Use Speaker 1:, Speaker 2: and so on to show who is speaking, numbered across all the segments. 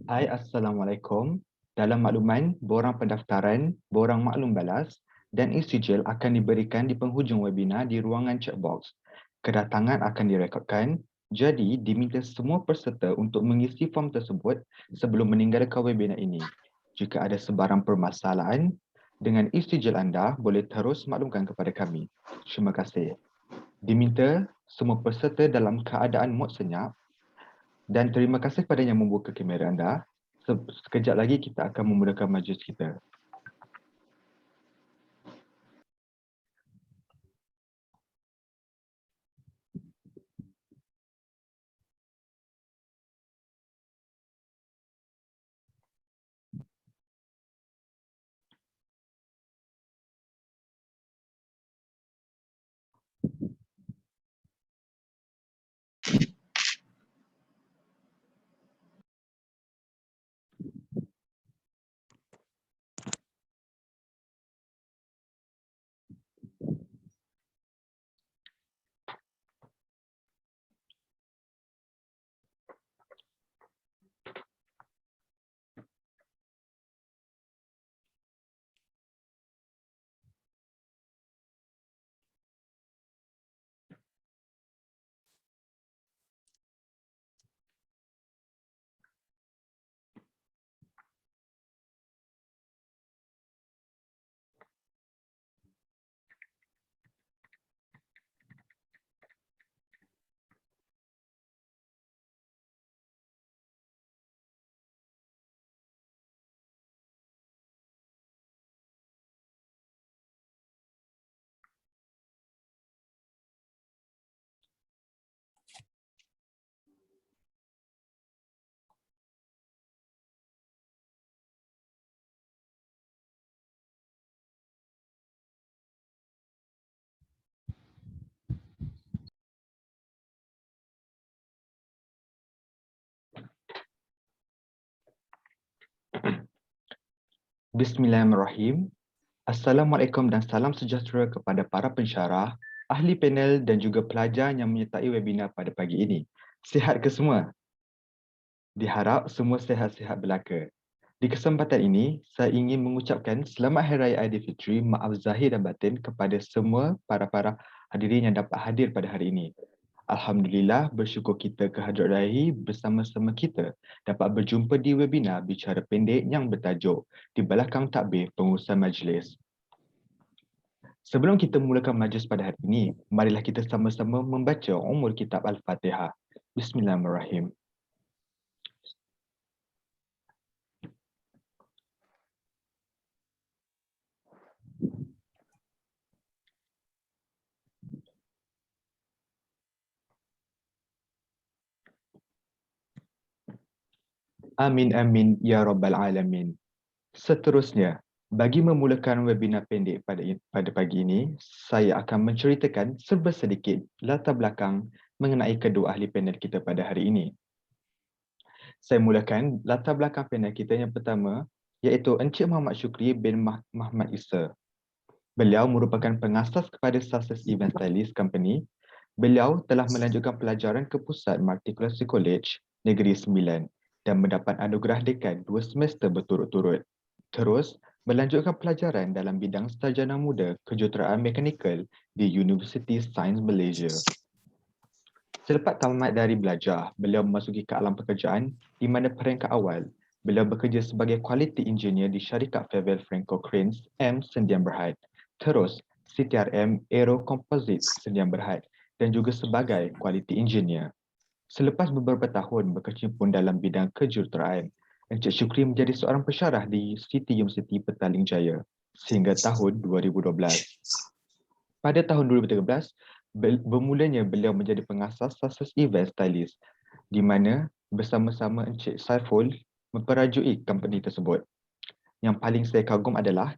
Speaker 1: Hai, Assalamualaikum. Dalam makluman, borang pendaftaran, borang maklum balas dan e-sijil akan diberikan di penghujung webinar di ruangan checkbox. Kedatangan akan direkodkan, jadi diminta semua peserta untuk mengisi form tersebut sebelum meninggalkan webinar ini. Jika ada sebarang permasalahan dengan e-sijil anda, boleh terus maklumkan kepada kami. Terima kasih. Diminta semua peserta dalam keadaan mod senyap dan terima kasih kepada yang membuka kamera anda. Sekejap lagi kita akan memulakan majlis kita. Bismillahirrahmanirrahim. Assalamualaikum dan salam sejahtera kepada para pensyarah, ahli panel dan juga pelajar yang menyertai webinar pada pagi ini. Sihat ke semua? Diharap semua sihat-sihat belaka. Di kesempatan ini, saya ingin mengucapkan Selamat Hari Raya Aidilfitri, maaf zahir dan batin kepada semua para hadirin yang dapat hadir pada hari ini. Alhamdulillah, bersyukur kita kehadrat Ilahi bersama-sama kita dapat berjumpa di webinar bicara pendek yang bertajuk Di Belakang Takbir Pengurusan Majlis. Sebelum kita mulakan majlis pada hari ini, marilah kita sama-sama membaca umur kitab Al-Fatihah. Bismillahirrahmanirrahim. Amin amin ya rabbal alamin. Seterusnya, bagi memulakan webinar pendek pada pagi ini, saya akan menceritakan serba sedikit latar belakang mengenai kedua ahli panel kita pada hari ini. Saya mulakan latar belakang panel kita yang pertama, iaitu Encik Muhammad Syukri bin Muhammad Isa. Beliau merupakan pengasas kepada Success Event Stylist Company. Beliau telah melanjutkan pelajaran ke Pusat Matrikulasi College Negeri Sembilan dan mendapat anugerah dekan 2 semester berturut-turut. Terus, melanjutkan pelajaran dalam bidang sarjana muda kejuruteraan mekanikal di Universiti Sains Malaysia. Selepas tamat dari belajar, beliau memasuki ke alam pekerjaan di mana peringkat awal, beliau bekerja sebagai quality engineer di syarikat Fairvale Franco Cranes M Sendian Berhad. Terus, CTRM Aero Composites Sendian Berhad dan juga sebagai quality engineer. Selepas beberapa tahun berkecimpung dalam bidang kejuruteraan, Encik Syukri menjadi seorang pensyarah di City University Petaling Jaya sehingga tahun 2012. Pada tahun 2013, bermulanya beliau menjadi pengasas Success Event Stylist di mana bersama-sama Encik Saiful memperajui company tersebut. Yang paling saya kagum adalah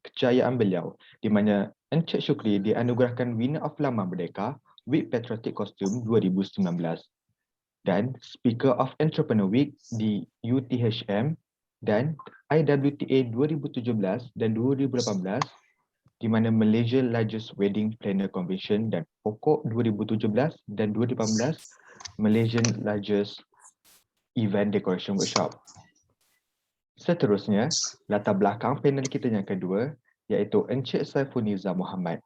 Speaker 1: kejayaan beliau di mana Encik Syukri dianugerahkan Winner of Laman Merdeka Week Patriotic Costume 2019 dan Speaker of Entrepreneur Week di UTHM dan IWTA 2017 dan 2018 di mana Malaysia Largest Wedding Planner Convention dan POKOK 2017 dan 2018 Malaysian Largest Event Decoration Workshop. Seterusnya, latar belakang panel kita yang kedua iaitu Encik Saiful Nizam Muhammad.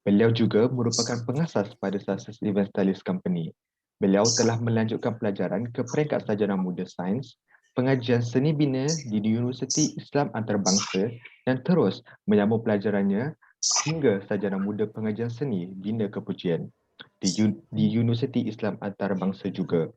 Speaker 1: Beliau juga merupakan pengasas pada Success Event Stylist Company. Beliau telah melanjutkan pelajaran ke peringkat sarjana muda sains, pengajian seni bina di Universiti Islam Antarabangsa dan terus menyambung pelajarannya hingga sarjana muda pengajian seni bina kepujian di Universiti Islam Antarabangsa juga.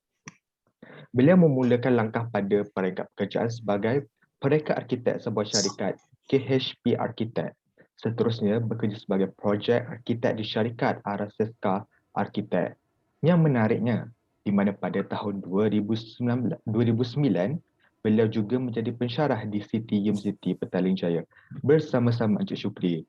Speaker 1: Beliau memulakan langkah pada peringkat pekerjaan sebagai peringkat arkitek sebuah syarikat KHP Architect. Seterusnya bekerja sebagai projek arkitek di syarikat Araseska Architect. Yang menariknya, di mana pada tahun 2009, beliau juga menjadi pensyarah di City University Petaling Jaya bersama-sama Encik Syukri.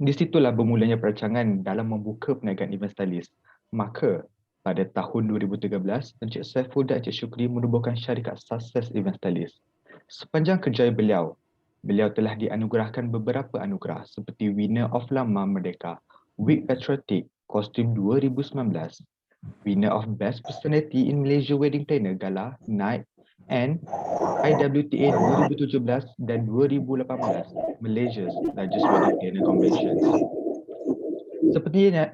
Speaker 1: Di situlah bermulanya perancangan dalam membuka perniagaan event stylist. Maka, pada tahun 2013, Encik Saiful dan Encik Syukri menubuhkan syarikat Success Event Stylist. Sepanjang kerjaya beliau telah dianugerahkan beberapa anugerah seperti Winner of Lama Merdeka, Week Patriotic, Kostum 2019, Winner of Best Personality in Malaysia Wedding Planner Gala Night and IWTA 2017 dan 2018 Malaysia's Largest Wedding Planner Convention.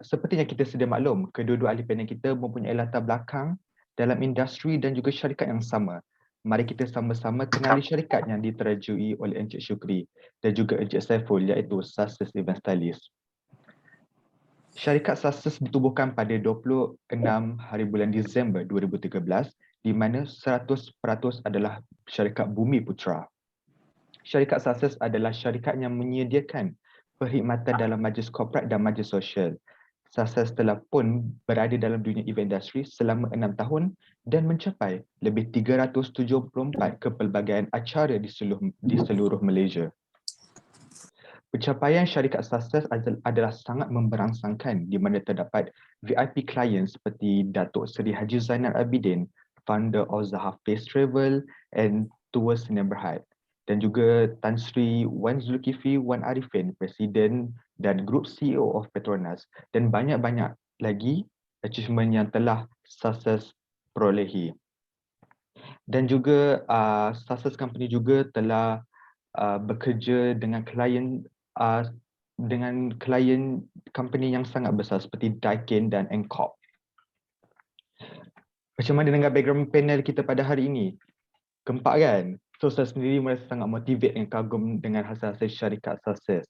Speaker 1: Sepertinya kita sedia maklum, kedua-dua ahli panel kita mempunyai latar belakang dalam industri dan juga syarikat yang sama. Mari kita sama-sama kenali syarikat yang diterajui oleh Encik Syukri dan juga Encik Saiful iaitu Success Event Stylist. Syarikat Success ditubuhkan pada 26 hari bulan Disember 2013 di mana 100% adalah syarikat Bumi Putra. Syarikat Success adalah syarikat yang menyediakan perkhidmatan dalam majlis korporat dan majlis sosial. Success telah pun berada dalam dunia event industri selama 6 tahun dan mencapai lebih 374 kepelbagaian acara di seluruh Malaysia. Pencapaian syarikat Success adalah sangat memberangsangkan di mana terdapat VIP klien seperti Datuk Seri Haji Zainal Abidin, founder of Zaha Face Travel and Tours Sdn Bhd, dan juga Tan Sri Wan Zulkifli Wan Arifin, Presiden dan Group CEO of Petronas, dan banyak-banyak lagi achievement yang telah Success perolehi. Dan juga Success Company juga telah bekerja dengan klien company yang sangat besar seperti Daikin dan Angkor. Macam mana dengan background panel kita pada hari ini? Gempak kan? So saya sendiri merasa sangat motivate dan kagum dengan hasil-hasil syarikat Success.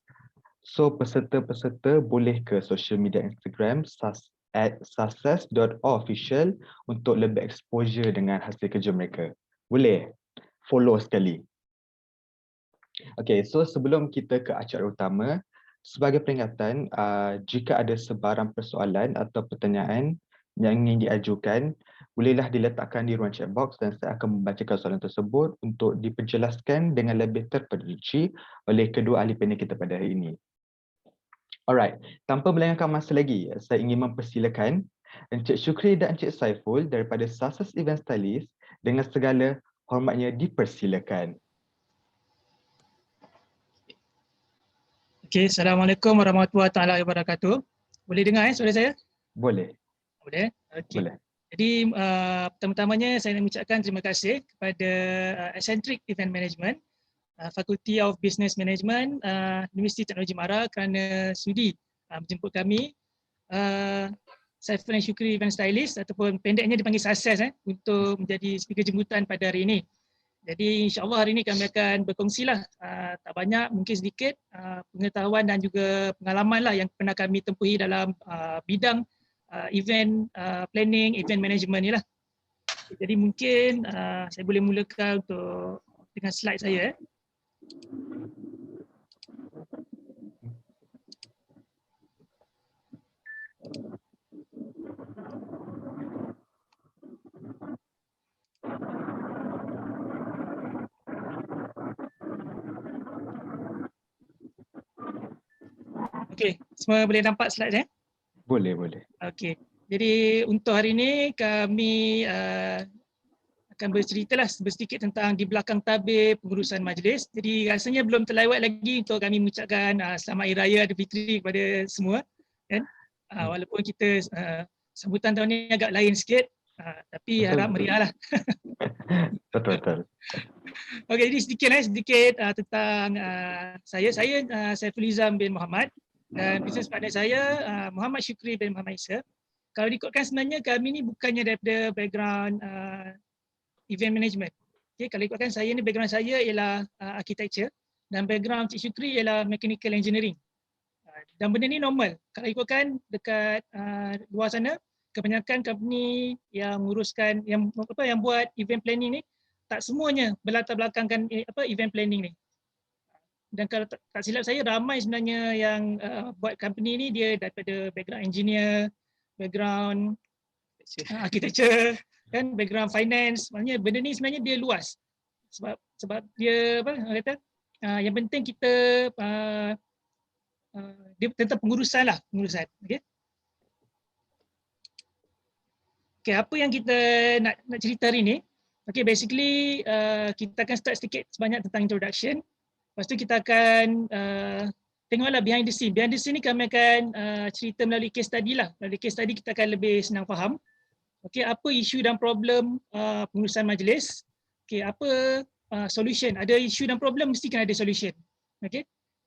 Speaker 1: So peserta-peserta boleh ke social media Instagram @success.official untuk lebih exposure dengan hasil kerja mereka. Boleh? Follow sekali. Okay, so sebelum kita ke acara utama, sebagai peringatan, jika ada sebarang persoalan atau pertanyaan yang ingin diajukan, bolehlah diletakkan di ruang chat box dan saya akan membacakan soalan tersebut untuk diperjelaskan dengan lebih terperinci oleh kedua ahli panel kita pada hari ini. Alright, tanpa melengahkan masa lagi, saya ingin mempersilakan Encik Syukri dan Encik Saiful daripada Success Event Stylist dengan segala hormatnya dipersilakan.
Speaker 2: Okay, Assalamualaikum warahmatullahi wabarakatuh. Boleh dengar suara saya?
Speaker 1: Boleh.
Speaker 2: Boleh? Okay.
Speaker 1: Boleh.
Speaker 2: Jadi pertama-tamanya saya nak mengucapkan terima kasih kepada Eccentric Event Management, Faculty of Business Management, Universiti Teknologi Mara kerana sudi menjemput kami. Saiful dan Syukri Event Stylist ataupun pendeknya dipanggil Success untuk menjadi speaker jemputan pada hari ini. Jadi insya-Allah hari ini kami akan berkongsilah tak banyak mungkin sedikit pengetahuan dan juga pengalaman lah yang pernah kami tempuhi dalam bidang event planning, event management ni lah. Jadi mungkin saya boleh mulakan untuk dengan slide saya. Okey, semua boleh nampak slide
Speaker 1: Boleh, boleh.
Speaker 2: Okey. Jadi untuk hari ini kami akan berceritalah sedikit tentang di belakang tabir pengurusan majlis. Jadi rasanya belum terlewat lagi untuk kami mengucapkan selamat Hari Raya Aidilfitri kepada semua kan. Walaupun kita sambutan tahun ini agak lain sikit Tapi
Speaker 1: Betul,
Speaker 2: harap
Speaker 1: betul.
Speaker 2: meriah lah.
Speaker 1: Betul, betul.
Speaker 2: Okey, jadi sedikit tentang saya. Saya Saiful Izam bin Muhammad dan business partner saya Muhammad Syukri bin Muhammad Isa. Kalau diikutkan sebenarnya kami ni bukannya daripada background event management. Okay, kalau ikutkan saya ni background saya ialah architecture dan background Cik Syukri ialah mechanical engineering. Dan benda ni normal. Kalau ikutkan dekat luar sana, kebanyakan company yang menguruskan yang buat event planning ni tak semuanya berlatar belakangkan event planning ni. Dan kalau tak silap saya ramai sebenarnya yang buat company ni dia daripada background engineer, background architecture, kan, background finance. Maknanya benda ni sebenarnya dia luas. Sebab dia orang kata yang penting kita dia tentang pengurusan lah, pengurusan. Okey. Okay, apa yang kita nak cerita hari ni? Okay, basically kita akan start sedikit sebanyak tentang introduction. Lepas tu kita akan tengoklah behind the scene. Behind the scene ni kami akan cerita melalui case study lah. Melalui case study kita akan lebih senang faham. Okay, apa isu dan problem pengurusan majlis. Okay, apa solution. Ada isu dan problem mesti kan ada solution. Okay.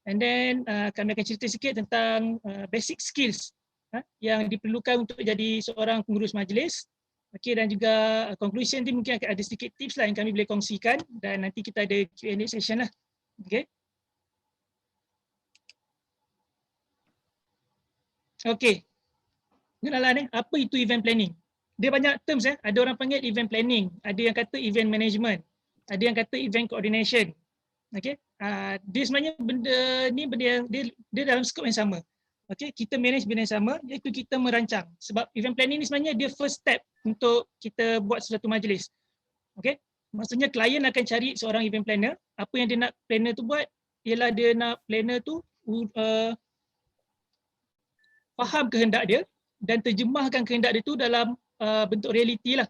Speaker 2: And then kami akan cerita sikit tentang basic skills yang diperlukan untuk jadi seorang pengurus majlis. Okay, dan juga conclusion ni mungkin akan ada sedikit tips lah yang kami boleh kongsikan dan nanti kita ada Q&A session lah. Okay. Okay. Kenalan apa itu event planning? Dia banyak terms Ada orang panggil event planning, ada yang kata event management, ada yang kata event coordination. Okay. Dia sebenarnya benda yang dia dalam skop yang sama. Okay, kita manage benda yang sama, iaitu kita merancang. Sebab event planning ni sebenarnya dia first step untuk kita buat sesuatu majlis. Okay, maksudnya klien akan cari seorang event planner. Apa yang dia nak planner tu buat ialah dia nak planner tu faham kehendak dia dan terjemahkan kehendak dia tu dalam bentuk realiti lah.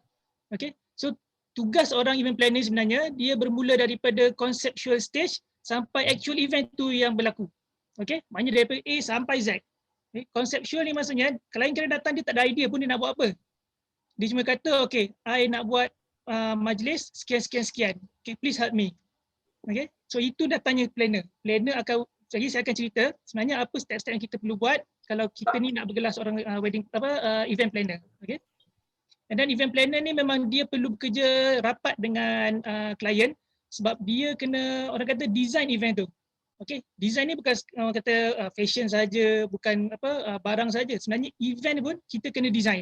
Speaker 2: Okay, so tugas orang event planner sebenarnya dia bermula daripada conceptual stage sampai actual event tu yang berlaku. Okay, maknanya daripada A sampai Z. Okay, conceptual ni maksudnya klien kena datang dia tak ada idea pun dia nak buat apa. Dia cuma kata, okay, I nak buat majlis sekian. Okay, please help me. Okay, so itu datangnya planner. Planner akan, jadi saya akan cerita sebenarnya apa step-step yang kita perlu buat kalau kita ni nak bergelar seorang event planner. Okay. And then event planner ni memang dia perlu bekerja rapat dengan klien sebab dia kena orang kata design event tu. Okay, design ni bukan orang kata fashion saja, bukan barang saja. Sebenarnya event pun kita kena design.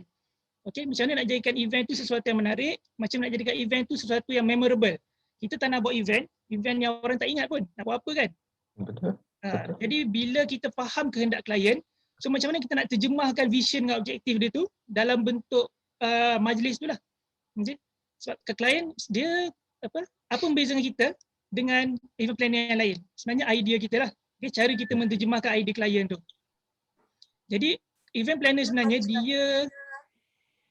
Speaker 2: Okay, macam mana nak jadikan event tu sesuatu yang menarik, macam nak jadikan event tu sesuatu yang memorable. Kita tak nak buat event yang orang tak ingat pun. Nak buat apa kan?
Speaker 1: Betul.
Speaker 2: Jadi bila kita faham kehendak klien, so macam mana kita nak terjemahkan vision dan objektif dia tu dalam bentuk majlis tu lah. Okay? Sebab ke klien dia apa membezakan kita dengan event planner yang lain? Sebenarnya idea kita lah. Okay? Cara kita menterjemahkan idea klien tu. Jadi event planner sebenarnya dia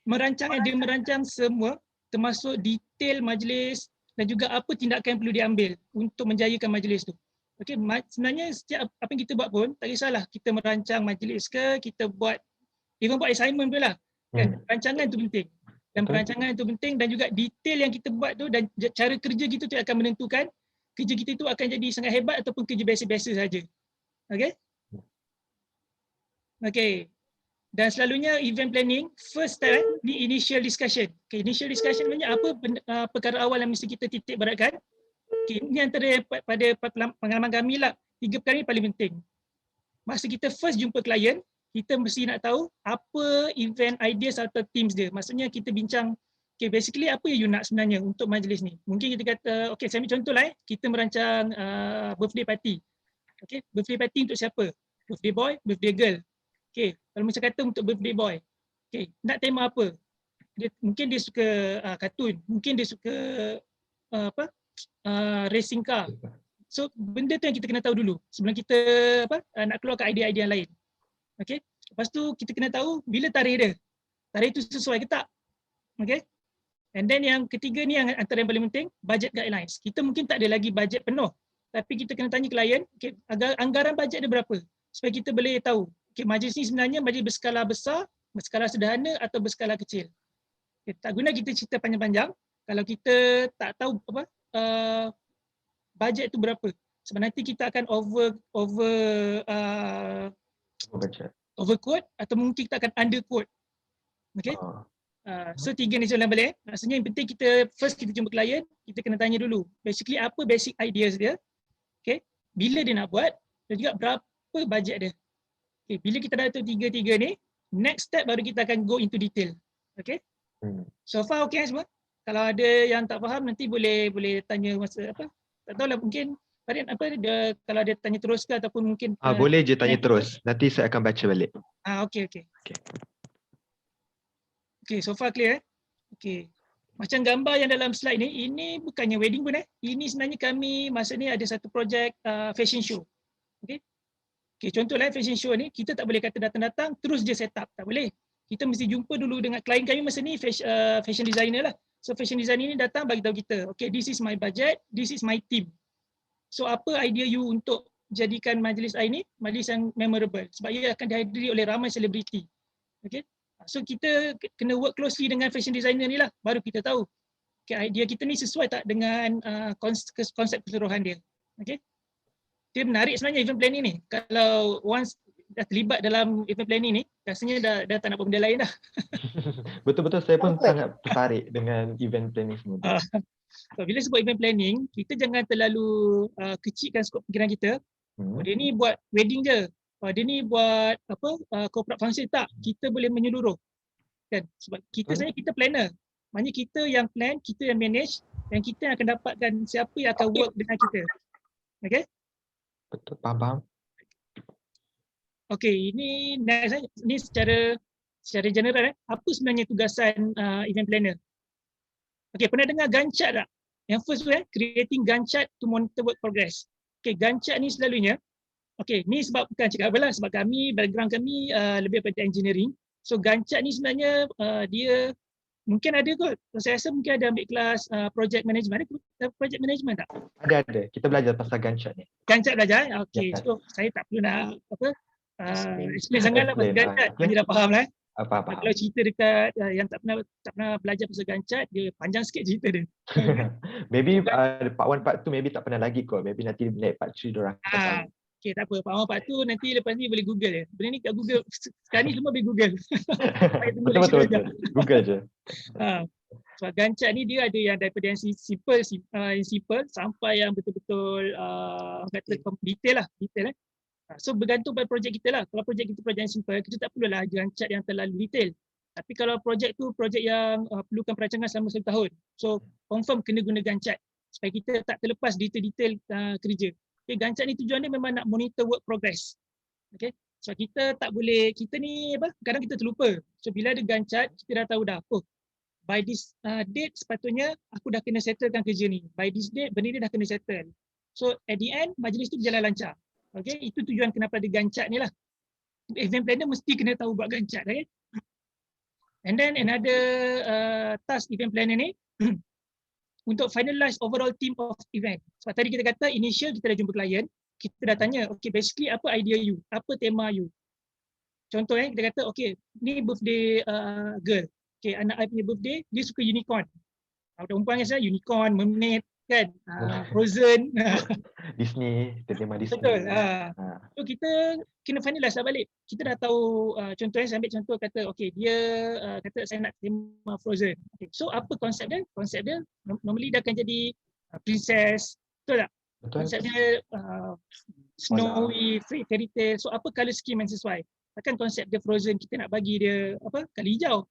Speaker 2: merancang semua termasuk detail majlis dan juga apa tindakan yang perlu diambil untuk menjayakan majlis tu. Okay, sebenarnya setiap apa yang kita buat pun tak kisahlah kita merancang majlis ke, kita buat assignment pun lah. Kan? Rancangan tu penting. Dan perancangan itu penting dan juga detail yang kita buat tu dan cara kerja kita tu akan menentukan kerja kita tu akan jadi sangat hebat ataupun kerja biasa-biasa saja. Okay? Okay. Dan selalunya event planning, first step ni initial discussion. Okay, initial discussion maksudnya apa perkara awal yang mesti kita titik beratkan. Okay, ini antara pada pengalaman kami lah, 3 perkara ni paling penting. Masa kita first jumpa klien, kita mesti nak tahu apa event ideas atau themes dia. Maksudnya kita bincang, okay, basically apa yang you nak sebenarnya untuk majlis ni. Mungkin kita kata, okay, saya ambil contoh lah kita merancang birthday party. Okay, birthday party untuk siapa? Birthday boy, birthday girl. Okay, kalau macam kata untuk birthday boy, okay, nak tema apa? Mungkin dia suka kartun, mungkin dia suka racing car. So benda tu yang kita kena tahu dulu sebelum kita nak keluarkan idea-idea yang lain. Okay, lepas tu kita kena tahu bila tarikh dia. Tarikh tu sesuai ke tak? Okay. And then yang ketiga ni yang antara yang paling penting, budget guidelines. Kita mungkin tak ada lagi budget penuh, tapi kita kena tanya klien, okay, anggaran budget dia berapa? Supaya kita boleh tahu, okay, majlis ni sebenarnya majlis berskala besar, berskala sederhana atau berskala kecil. Tak guna kita cerita panjang-panjang kalau kita tak tahu apa bajet tu berapa. Sebab nanti kita akan
Speaker 1: Budget.
Speaker 2: overquote atau mungkin kita akan underquote. Okay?
Speaker 1: Oh.
Speaker 2: So 3 ni jalan balik. Maksudnya yang penting kita first kita jumpa klien, kita kena tanya dulu basically apa basic ideas dia. Okay? Bila dia nak buat dan juga berapa bajet dia. Okay, bila kita dah tahu tiga ni, next step baru kita akan go into detail. Okay? So far okay semua? Kalau ada yang tak faham nanti boleh tanya masa apa? Tak tahulah mungkin Farid apa dia kalau dia tanya terus ke ataupun mungkin
Speaker 1: boleh je tanya terus. Nanti saya akan baca balik.
Speaker 2: Okay. Okay, so far clear Okay. Macam gambar yang dalam slide ni, ini bukannya wedding pun Ini sebenarnya kami masa ni ada satu projek fashion show. Okay, contohlah fashion show ni, kita tak boleh kata datang-datang terus je set up. Tak boleh. Kita mesti jumpa dulu dengan klien kami masa ni fashion designer lah. So fashion designer ni datang bagi tahu kita, okay, this is my budget, this is my team. So apa idea you untuk jadikan majlis I ni majlis yang memorable sebab ia akan dihadiri oleh ramai selebriti. Okay. So kita kena work closely dengan fashion designer ni lah, baru kita tahu okay, idea kita ni sesuai tak dengan konsep keseluruhan dia. Okay. Dia menarik sebenarnya event planning ni. Kalau once dah terlibat dalam event planning ni, rasanya dah tak nak buat benda lain dah.
Speaker 1: Betul-betul saya pun sangat tertarik dengan event planning semua.
Speaker 2: So, bila sebut event planning, kita jangan terlalu kecilkan skop fikiran kita. Dia ni buat wedding je. Dia ni buat apa corporate function tak. Kita boleh menyeluruh. Kan? Sebab kita sebenarnya kita planner. Maknanya kita yang plan, kita yang manage dan kita yang akan dapatkan siapa yang akan work dengan kita. Okay?
Speaker 1: Betul, faham.
Speaker 2: Okay, ini next ni secara general apa sebenarnya tugasan event planner? Okay, pernah dengar Gantt chart tak? Yang first tu creating Gantt chart to monitor work progress. Okay, Gantt chart ni selalunya okay, ni sebab bukan cakap apa lah, sebab background kami lebih pada engineering. So Gantt chart ni sebenarnya dia mungkin ada kot. Saya rasa mungkin ada ambil kelas project management. Ada project management tak?
Speaker 1: Ada. Kita belajar pasal Gantt chart ni.
Speaker 2: Gantt chart belajar? Okay,
Speaker 1: Ya,
Speaker 2: so saya tak perlu nak explain sangat lah pasal Gantt chart. Dia dah faham lah.
Speaker 1: Apa-apa.
Speaker 2: Kalau cerita dekat yang tak pernah belajar pasal Gantt chart, dia panjang sikit cerita dia.
Speaker 1: Maybe part 1, part 2 maybe tak pernah lagi kot. Maybe nanti naik part 3 diorang.
Speaker 2: Okay, tak apa. Part 2 nanti lepas ni boleh Google je. Benda ni kat Google. Sekarang ni semua boleh Google.
Speaker 1: Betul. Google je.
Speaker 2: So Gantt chart ni dia ada yang daripada yang simple sampai yang betul-betul kata detail lah. So bergantung pada projek kita lah. Kalau projek kita projek yang simple, kita tak perlulah Gantt chart yang terlalu detail. Tapi kalau projek tu projek yang perlukan perancangan selama 1 tahun, so confirm kena guna Gantt chart supaya kita tak terlepas detail-detail kerja. Okay, Gantt chart ni tujuan dia memang nak monitor work progress. Okay, so kita tak boleh, kita ni kadang kita terlupa. So bila ada Gantt chart, kita dah tahu dah, by this date sepatutnya aku dah kena settlekan kerja ni. By this date benda ni dah kena settle. So at the end majlis tu berjalan lancar. Okay, itu tujuan kenapa ada Gantt chart ni lah. Event planner mesti kena tahu buat Gantt chart. Okay? And then another task event planner ni untuk finalize overall team of event. Sebab tadi kita kata initial kita dah jumpa klien, kita dah tanya, okay basically apa idea you, apa tema you. Contoh kita kata, okay ni birthday girl. Okay, anak I punya birthday, dia suka unicorn. Perempuan kan saya unicorn, mermaid kan, Frozen.
Speaker 1: Disney, tema Disney.
Speaker 2: Betul. So kita kena finalize lah balik. Kita dah tahu contohnya saya ambil contoh kata okay dia kata saya nak tema Frozen. Okay. So apa konsep dia? Konsep dia normally dia akan jadi princess. Betul tak?
Speaker 1: Betul.
Speaker 2: Konsep dia snowy, fairy tale. So apa color scheme yang sesuai? Takkan konsep dia Frozen kita nak bagi dia apa? Color hijau.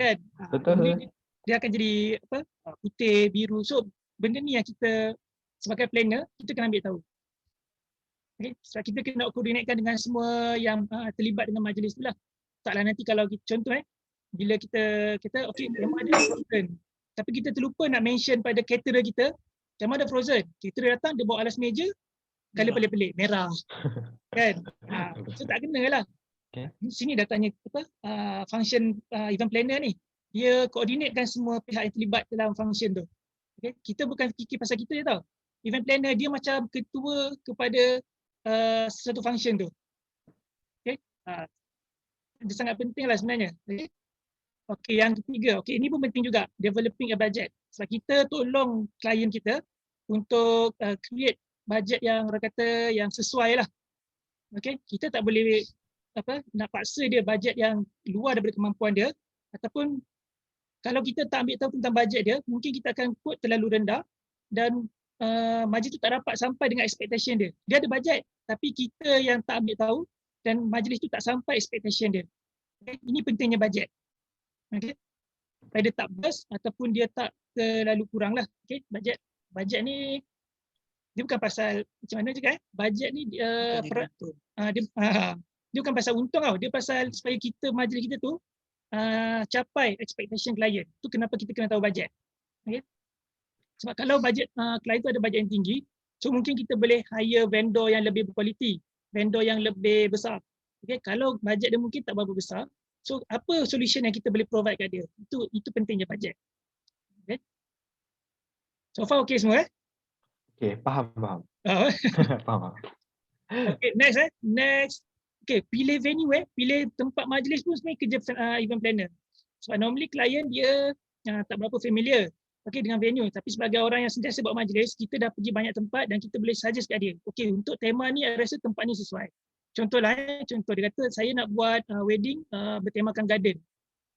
Speaker 2: Kan?
Speaker 1: Betul.
Speaker 2: Dia akan jadi apa? Putih, biru. So benda ni yang kita sebagai planner kita kena ambil tahu. Okay? Sebab kita kena koordinatkan dengan semua yang terlibat dengan majlis tu lah. Taklah nanti kalau contoh bila kita okay memang ada Frozen. Tapi kita terlupa nak mention pada caterer kita memang ada Frozen. Caterer datang dia bawa alas meja color pelik-pelik merah. Kan? So tak kena lah. Okay. Sini dah tanya function event planner ni. Dia koordinatkan semua pihak yang terlibat dalam function tu. Okay? Kita bukan fikir pasal kita je tau. Event planner dia macam ketua kepada sesuatu function tu. Okay? Dia sangat penting lah sebenarnya. Okey, yang ketiga, okey, ini pun penting juga, developing a budget. Sebab kita tolong klien kita untuk create budget yang orang kata yang sesuai lah. Okey, kita tak boleh nak paksa dia budget yang luar daripada kemampuan dia, ataupun kalau kita tak ambil tahu tentang budget dia, mungkin kita akan quote terlalu rendah dan majlis tu tak dapat sampai dengan expectation dia. Dia ada budget tapi kita yang tak ambil tahu dan majlis tu tak sampai expectation dia. Okay? Ini pentingnya budget. Okay? Supaya dia tak burst ataupun dia tak terlalu kurang lah. Okay? Budget ni dia bukan pasal macam mana juga budget ni dia bukan pasal untung tau. Dia pasal supaya kita majlis kita tu capai expectation klien. Tu kenapa kita kena tahu budget. Okay? Sebab kalau budget klien tu ada budget yang tinggi, so mungkin kita boleh hire vendor yang lebih berkualiti, vendor yang lebih besar. Okay? Kalau budget dia mungkin tak berapa besar, so apa solution yang kita boleh provide kat dia? Itu pentingnya budget. Okay? So far okay semua
Speaker 1: Okay, faham. Faham.
Speaker 2: Okay, next. Okay, pilih venue pilih tempat majlis pun sebenarnya kerja event planner. Sebab normally klien dia tak berapa familiar dengan venue, tapi sebagai orang yang sentiasa buat majlis, kita dah pergi banyak tempat dan kita boleh suggest kat dia. Okay, untuk tema ni saya rasa tempat ni sesuai. Contoh dia kata saya nak buat wedding bertemakan garden.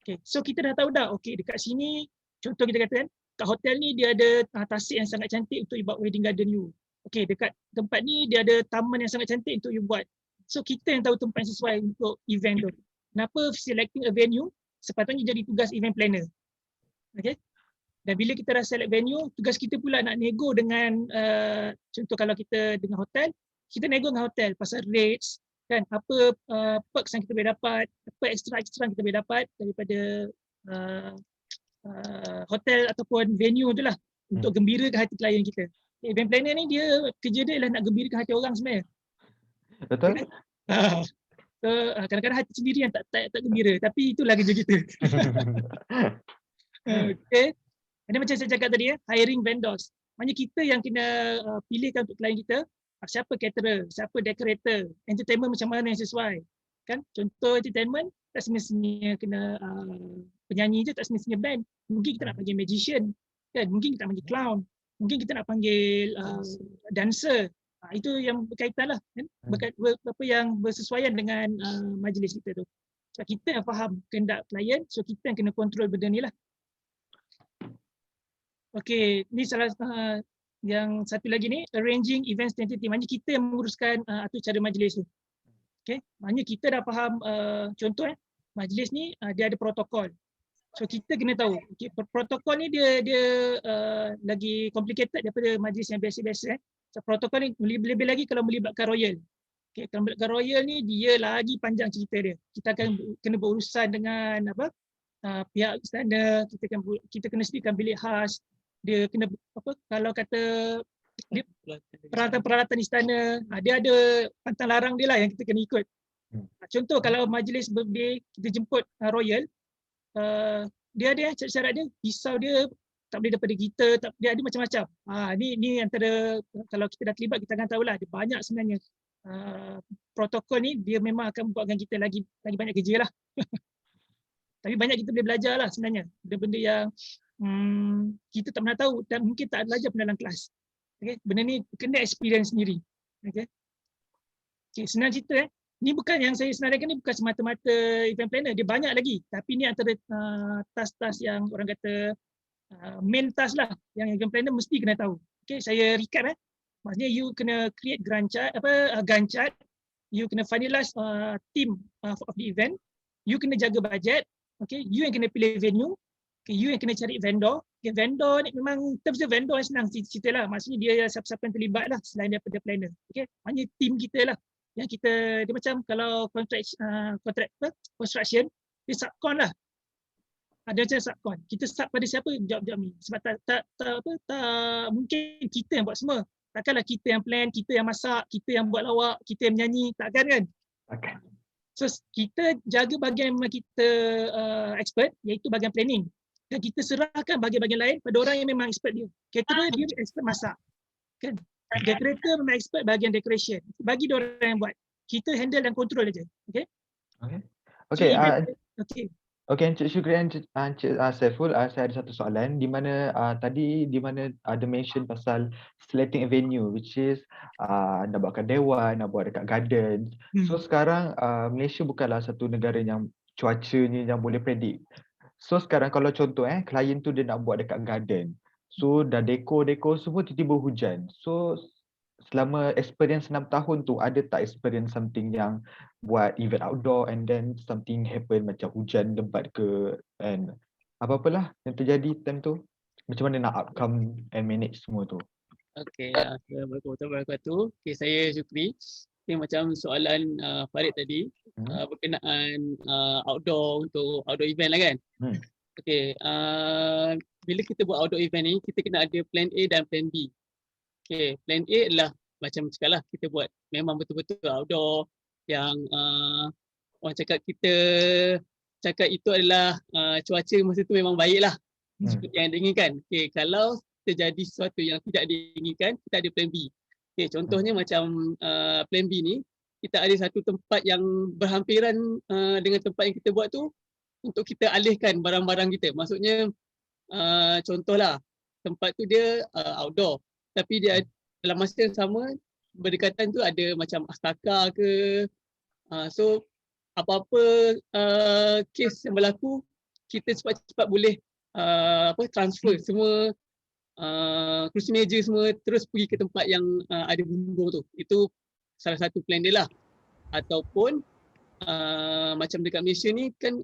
Speaker 2: Okay, so kita dah tahu dah, okay, dekat sini contoh kita kata kat hotel ni dia ada tasik yang sangat cantik untuk you buat wedding garden you. Okay, dekat tempat ni dia ada taman yang sangat cantik untuk you buat. So kita yang tahu tempat yang sesuai untuk event tu. Kenapa selecting a venue sepatutnya jadi tugas event planner. Okay. Dan bila kita dah select venue, tugas kita pula nak nego dengan contoh kalau kita dengan hotel, kita nego dengan hotel pasal rates kan, apa perks yang kita boleh dapat, apa extra yang kita boleh dapat daripada hotel ataupun venue tu lah untuk gembirakan hati klien kita. Event planner ni dia kerja dia ialah nak gembirakan hati orang sebenarnya.
Speaker 1: Betul?
Speaker 2: So, kadang-kadang hati sendiri yang tak gembira, tapi itulah kerja kita. Okay. Dan macam saya cakap tadi hiring vendors. Maknanya kita yang kena pilihkan untuk klien kita, siapa caterer, siapa decorator, entertainment macam mana yang sesuai. Kan? Contoh entertainment, tak semestinya kena penyanyi je, tak semestinya band. Mungkin kita nak panggil magician, kan? Mungkin kita nak panggil clown, mungkin kita nak panggil dancer. Itu yang berkaitan lah, kan? Apa yang bersesuaian dengan majlis kita tu. Sebab kita yang faham kehendak klien, so kita yang kena kontrol benda ni lah. Okay, ni salah yang satu lagi ni, arranging events tentative. Maknanya kita yang menguruskan atur cara majlis tu. Okay, maknanya kita dah faham contoh majlis ni dia ada protokol. So kita kena tahu, okay, protokol ni dia lagi complicated daripada majlis yang biasa-biasa. So, protokol ni lebih lagi kalau melibatkan royal. Okay, kalau melibatkan royal ni dia lagi panjang cerita dia. Kita akan kena berurusan dengan pihak istana, kita kena sediakan bilik khas. Dia kena kalau kata peralatan istana, dia ada pantang larang dia lah yang kita kena ikut. Contoh kalau majlis birthday kita jemput royal, dia ada syarat dia, pisau dia tak boleh daripada kita, dia ada macam-macam. Ni antara kalau kita dah terlibat kita akan tahulah dia banyak sebenarnya. Protokol ni dia memang akan buatkan kita lagi banyak kerja lah. Tapi banyak kita boleh belajar lah sebenarnya. Benda-benda yang kita tak pernah tahu dan mungkin tak belajar pun dalam kelas. Okay? Benda ni kena experience sendiri. Okay, senang cerita ni bukan yang saya senaraikan ni bukan semata-mata event planner, dia banyak lagi. Tapi ni antara task-task yang orang kata main task lah yang event planner mesti kena tahu. Okay, saya recap maksudnya you kena create Gantt chart, you kena finalize team of the event, you kena jaga budget, okay, you yang kena pilih venue, okay, you yang kena cari vendor. Okay, vendor ni memang terms dia vendor yang senang cerita lah, maksudnya dia siapa-siapa yang terlibat lah selain daripada planner. Okay, maknanya team kita lah yang kita, dia macam kalau construction, dia subcon lah. Ada macam subcon. Kita sub pada siapa job-job ni. Sebab tak mungkin kita yang buat semua. Takkanlah kita yang plan, kita yang masak, kita yang buat lawak, kita yang menyanyi, takkan kan?
Speaker 1: Takkan.
Speaker 2: So kita jaga bahagian yang kita expert, iaitu bahagian planning. Dan kita serahkan bahagian-bahagian lain pada orang yang memang expert dia. Caterer dia expert masak. Kan? Decorator memang expert bahagian decoration. Bagi dia orang yang buat. Kita handle dan control aja. Okay?
Speaker 1: Okay.
Speaker 2: Okay.
Speaker 1: Okey, Encik Syukri dan Encik Saiful, saya ada satu soalan di mana tadi di mana ada mention pasal selecting a venue which is nak buat kat dewan, nak buat dekat garden. So sekarang Malaysia bukanlah satu negara yang cuacanya yang boleh predik. So sekarang kalau contoh klien tu dia nak buat dekat garden. So dah dekor semua tiba-tiba hujan. So selama experience 6 tahun tu ada tak experience something yang buat event outdoor and then something happen macam hujan lebat ke and apa-apalah yang terjadi time tu? Macam mana nak outcome and manage semua tu?
Speaker 3: Okey, Assalamualaikum warahmatullahi wabarakatuh. Okey, saya Syukri. Okay, macam soalan Farid tadi berkenaan outdoor untuk outdoor event lah kan. Okey, bila kita buat outdoor event ni, kita kena ada plan A dan plan B. Okey, plan A adalah macam cakap lah, kita buat memang betul-betul outdoor yang orang cakap kita cakap itu adalah cuaca masa tu memang baik lah seperti yang diinginkan. Okey, kalau terjadi sesuatu yang tidak diinginkan, kita ada plan B. Okey, contohnya macam plan B ni, kita ada satu tempat yang berhampiran dengan tempat yang kita buat tu untuk kita alihkan barang-barang kita. Maksudnya contohlah tempat tu dia outdoor tapi dia dalam masa yang sama berdekatan tu ada macam astaka ke. So apa-apa kes yang berlaku kita cepat-cepat boleh transfer semua kerusi meja semua terus pergi ke tempat yang ada bumbung tu. Itu salah satu plan dia lah. Ataupun macam dekat Malaysia ni kan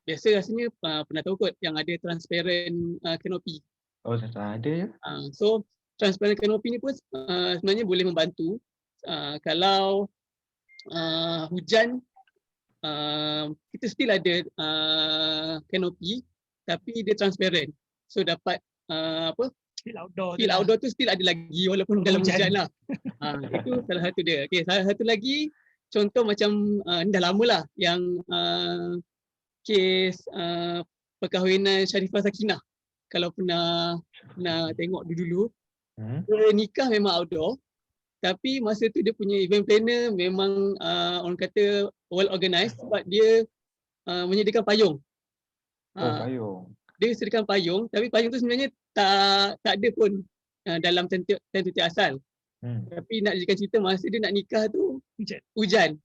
Speaker 3: biasa rasanya pernah tahu kot yang ada transparent canopy.
Speaker 1: Oh, tak ada ya?
Speaker 3: So transparent canopy ni pun sebenarnya boleh membantu kalau hujan kita still ada canopy tapi dia transparent. So dapat feel outdoor tu still ada lagi walaupun dalam hujan lah. Itu salah satu dia. Okay, salah satu lagi contoh macam dah lama lah yang kes perkahwinan Sharifah Sakinah. Kalau pernah tengok dulu, dia nikah memang outdoor. Tapi masa tu dia punya event planner memang orang kata well organised sebab dia menyediakan payung.
Speaker 1: Payung.
Speaker 3: Dia sediakan payung tapi payung tu sebenarnya tak ada pun dalam tentu asal. Tapi nak jadikan cerita masa dia nak nikah tu hujan.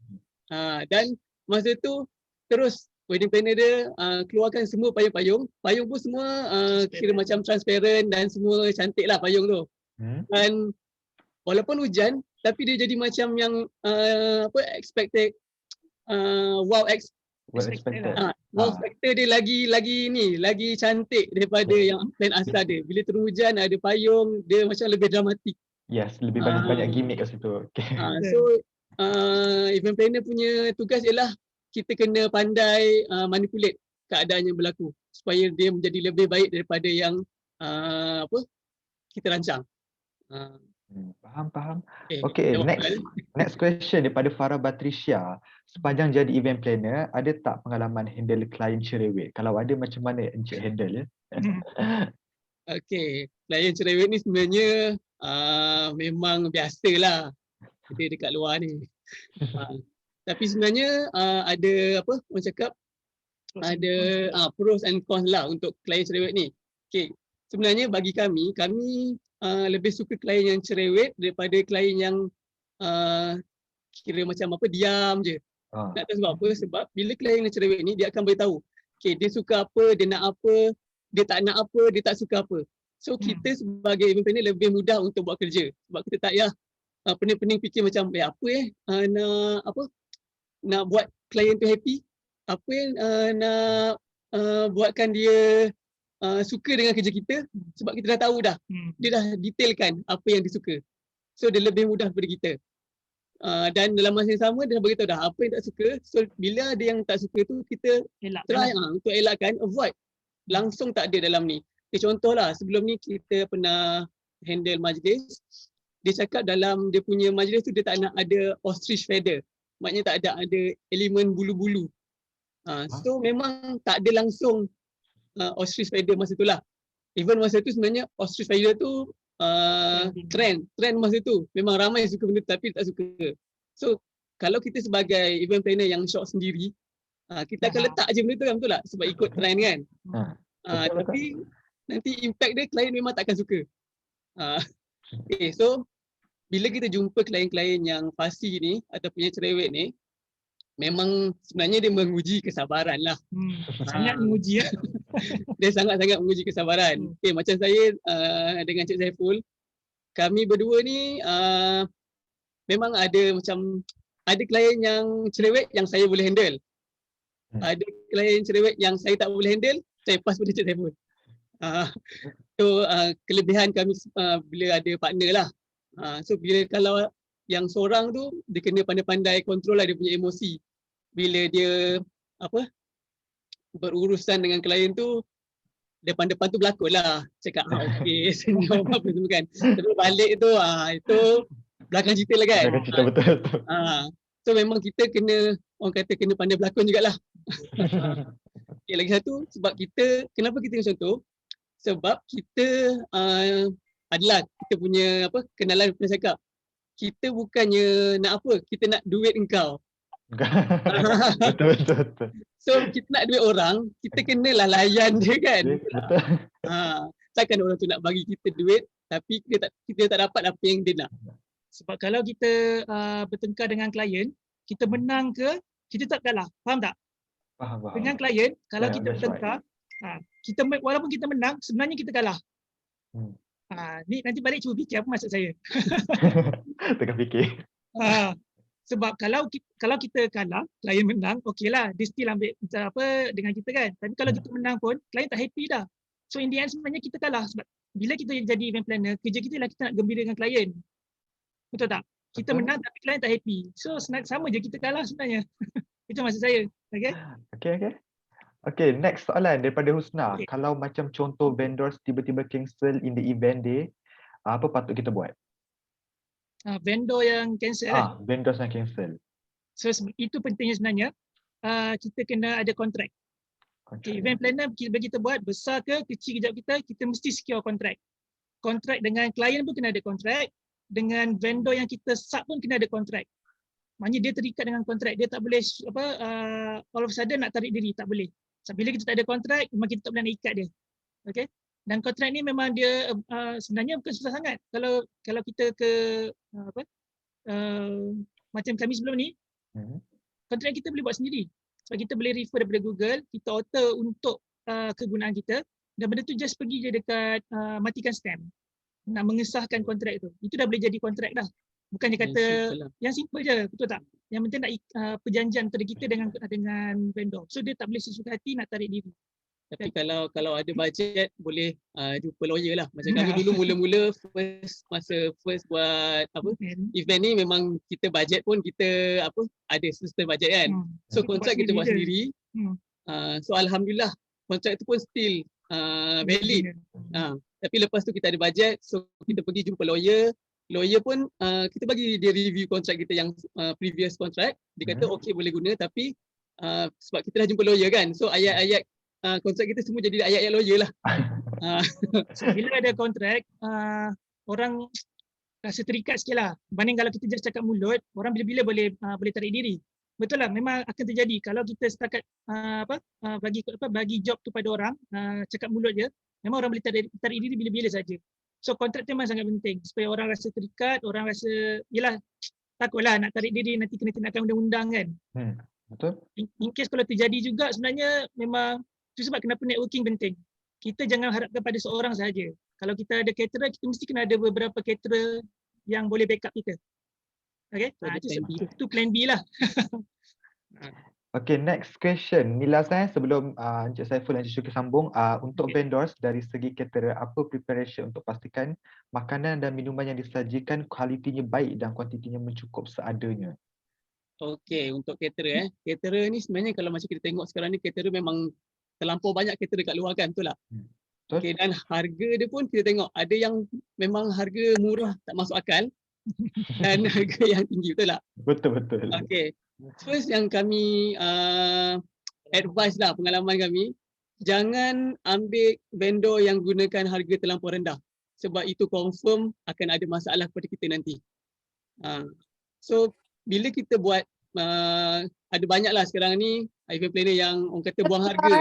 Speaker 3: Dan masa tu terus wedding planner dia keluarkan semua payung-payung. Payung pun semua kira macam transparent dan semua cantik lah payung tu. Dan walaupun hujan tapi dia jadi macam yang expected wow factor dia lagi cantik daripada yang plan asal dia. Bila turun hujan ada payung dia macam lebih dramatik.
Speaker 1: Yes, lebih banyak gimmick kat situ. Okay.
Speaker 3: So event planner punya tugas ialah kita kena pandai manipulate keadaan yang berlaku supaya dia menjadi lebih baik daripada yang kita rancang.
Speaker 1: Faham. Okay, next question daripada Farah Batrisha. Sepanjang jadi event planner, ada tak pengalaman handle klien cerewet? Kalau ada, macam mana Encik handle ya?
Speaker 3: Okay, klien cerewet ni sebenarnya memang biasalah kita dekat luar ni. Tapi sebenarnya ada orang cakap ada pros and cons lah untuk klien cerewet ni. Okay, sebenarnya bagi kami lebih suka klien yang cerewet daripada klien yang kira macam diam je. Tak tahu sebab apa, sebab bila klien yang cerewet ni dia akan beritahu okay, dia suka apa, dia nak apa, dia tak nak apa, dia tak suka apa. So kita sebagai event planner lebih mudah untuk buat kerja sebab kita tak payah pening-pening fikir macam nak buat klien tu happy, apa yang nak buatkan dia suka dengan kerja kita sebab kita dah tahu dah. Dia dah detailkan apa yang dia suka. So dia lebih mudah daripada kita. Dan dalam masa yang sama dia dah beritahu dah apa yang tak suka. So bila ada yang tak suka tu kita try untuk elakkan, avoid. Langsung tak ada dalam ni. Contohlah sebelum ni kita pernah handle majlis. Dia cakap dalam dia punya majlis tu dia tak nak ada ostrich feather. Maknanya tak ada elemen bulu-bulu. So memang tak ada langsung ostrich feather masa tu lah. Even masa tu sebenarnya ostrich feather tu trend masa tu. Memang ramai suka benda tu, tapi tak suka. So kalau kita sebagai event planner yang shop sendiri, Kita akan letak je benda tu kan, betul tak? Sebab ikut trend kan.
Speaker 1: Betul.
Speaker 3: Tapi nanti impact dia klien memang takkan suka. Okay, so bila kita jumpa klien-klien yang fasi ni ataupun yang cerewet ni, memang sebenarnya dia menguji kesabaran lah.
Speaker 2: Sangat menguji ya.
Speaker 3: Dia sangat-sangat menguji kesabaran. Okay, macam saya dengan Cik Saiful, kami berdua ni memang ada klien yang cerewet yang saya boleh handle. Ada klien cerewet yang saya tak boleh handle, saya pass pada Cik Saiful. So kelebihan kami bila ada partner lah. So kalau yang seorang tu dia kena pandai-pandai kontrol lah dia punya emosi. Bila dia berurusan dengan klien tu, depan-depan tu berlakon lah. Cakap okey, senyum apa semua kan. Tapi balik tu itu belakang cerita lah kan.
Speaker 1: Belakang cerita betul.
Speaker 3: So memang kita kena, orang kata kena pandai berlakon jugalah. Okay, lagi satu, sebab kita, kenapa kita macam tu? Sebab kita adalah kita punya kenalan pernah cakap, kita bukannya nak apa, kita nak duit engkau.
Speaker 1: Betul.
Speaker 3: So kita nak duit orang, kita kenalah layan dia kan.
Speaker 1: Betul.
Speaker 3: Takkan orang tu nak bagi kita duit tapi kita tak dapat apa yang dia nak.
Speaker 2: Sebab kalau kita bertengkar dengan klien, kita menang ke, kita tak kalah. Faham tak?
Speaker 1: Faham.
Speaker 2: Dengan klien, kalau kita
Speaker 1: That's
Speaker 2: bertengkar, kita walaupun kita menang, sebenarnya kita kalah. Ni nanti balik cuba fikir apa maksud saya.
Speaker 1: Tengah fikir.
Speaker 2: Sebab kalau kita kalah, klien menang, okeylah, dia still ambil dengan kita kan. Tapi kalau kita menang pun, klien tak happy dah. So in the end sebenarnya kita kalah. Sebab bila kita jadi event planner, kerja kita lah kita nak gembira dengan klien. Betul tak? Kita menang tapi klien tak happy. So sama je kita kalah sebenarnya. Itu maksud saya.
Speaker 1: Okay, next soalan daripada Husna. Kalau macam contoh vendors tiba-tiba cancel in the event day, apa patut kita buat?
Speaker 2: Vendor yang cancel kan?
Speaker 1: Vendors yang cancel.
Speaker 2: So itu pentingnya sebenarnya. Kita kena ada kontrak. Event planner bagi kita buat besar ke kecil kejap kita mesti secure kontrak. Kontrak dengan klien pun kena ada kontrak. Dengan vendor yang kita sub pun kena ada kontrak. Maknanya dia terikat dengan kontrak. Dia tak boleh all of a sudden nak tarik diri, tak boleh. So, bila kita tak ada kontrak, memang kita tak boleh nak ikat dia. Okay? Dan kontrak ni memang dia sebenarnya bukan susah sangat. Kalau kita ke macam kami sebelum ni, kontrak kita boleh buat sendiri. Sebab kita boleh refer daripada Google, kita alter untuk kegunaan kita, dan benda tu just pergi je dekat matikan stamp. Nak mengesahkan kontrak tu. Itu dah boleh jadi kontrak dah. Bukannya kata yang simple je, betul tak? Yang penting nak perjanjian antara kita dengan vendor. So dia tak boleh sesuka hati nak tarik diri.
Speaker 3: Tapi kalau ada bajet boleh jumpa lawyer lah. Macam kami dulu mula-mula first buat event ni, memang kita bajet pun kita ada sistem bajet kan. So kontrak kita buat sendiri. So alhamdulillah kontrak tu pun still valid. Tapi lepas tu kita ada bajet, so kita pergi jumpa lawyer. Lawyer pun kita bagi dia review kontrak kita yang previous kontrak. Dia kata okey boleh guna, tapi sebab kita dah jumpa lawyer kan. So ayat-ayat kontrak kita semua jadi ayat-ayat lawyer lah.
Speaker 2: So, bila ada kontrak, orang rasa terikat sikit lah. Banding kalau kita just cakap mulut, orang bila-bila boleh tarik diri. Betul lah, memang akan terjadi. Kalau kita setakat bagi job tu pada orang, cakap mulut je, memang orang boleh tarik diri bila-bila saja. So kontrak tu memang sangat penting supaya orang rasa terikat, orang rasa yelah takutlah nak tarik diri nanti kena kenakan undang-undang kan.
Speaker 1: Betul.
Speaker 2: In case kalau terjadi juga, sebenarnya memang itu sebab kenapa networking penting. Kita jangan harapkan pada seorang sahaja. Kalau kita ada caterer, kita mesti kena ada beberapa caterer yang boleh backup kita. Okay? Itu plan B lah.
Speaker 1: Okay, next question. Nila saya sebelum Encik Saiful dan Encik Syukri sambung, untuk vendors dari segi caterer, apa preparation untuk pastikan makanan dan minuman yang disajikan kualitinya baik dan kuantitinya mencukup seadanya?
Speaker 3: Okay, untuk caterer caterer ni sebenarnya kalau macam kita tengok sekarang ni, caterer memang terlampau banyak caterer kat luar kan, betul tak? Okay, dan harga dia pun kita tengok ada yang memang harga murah tak masuk akal dan harga yang tinggi, betul tak?
Speaker 1: Betul.
Speaker 3: Okay. First yang kami advice lah, pengalaman kami, jangan ambil vendor yang gunakan harga terlampau rendah. Sebab itu confirm akan ada masalah kepada kita nanti. So bila kita buat ada banyak lah sekarang ni event planner yang orang kata buang harga.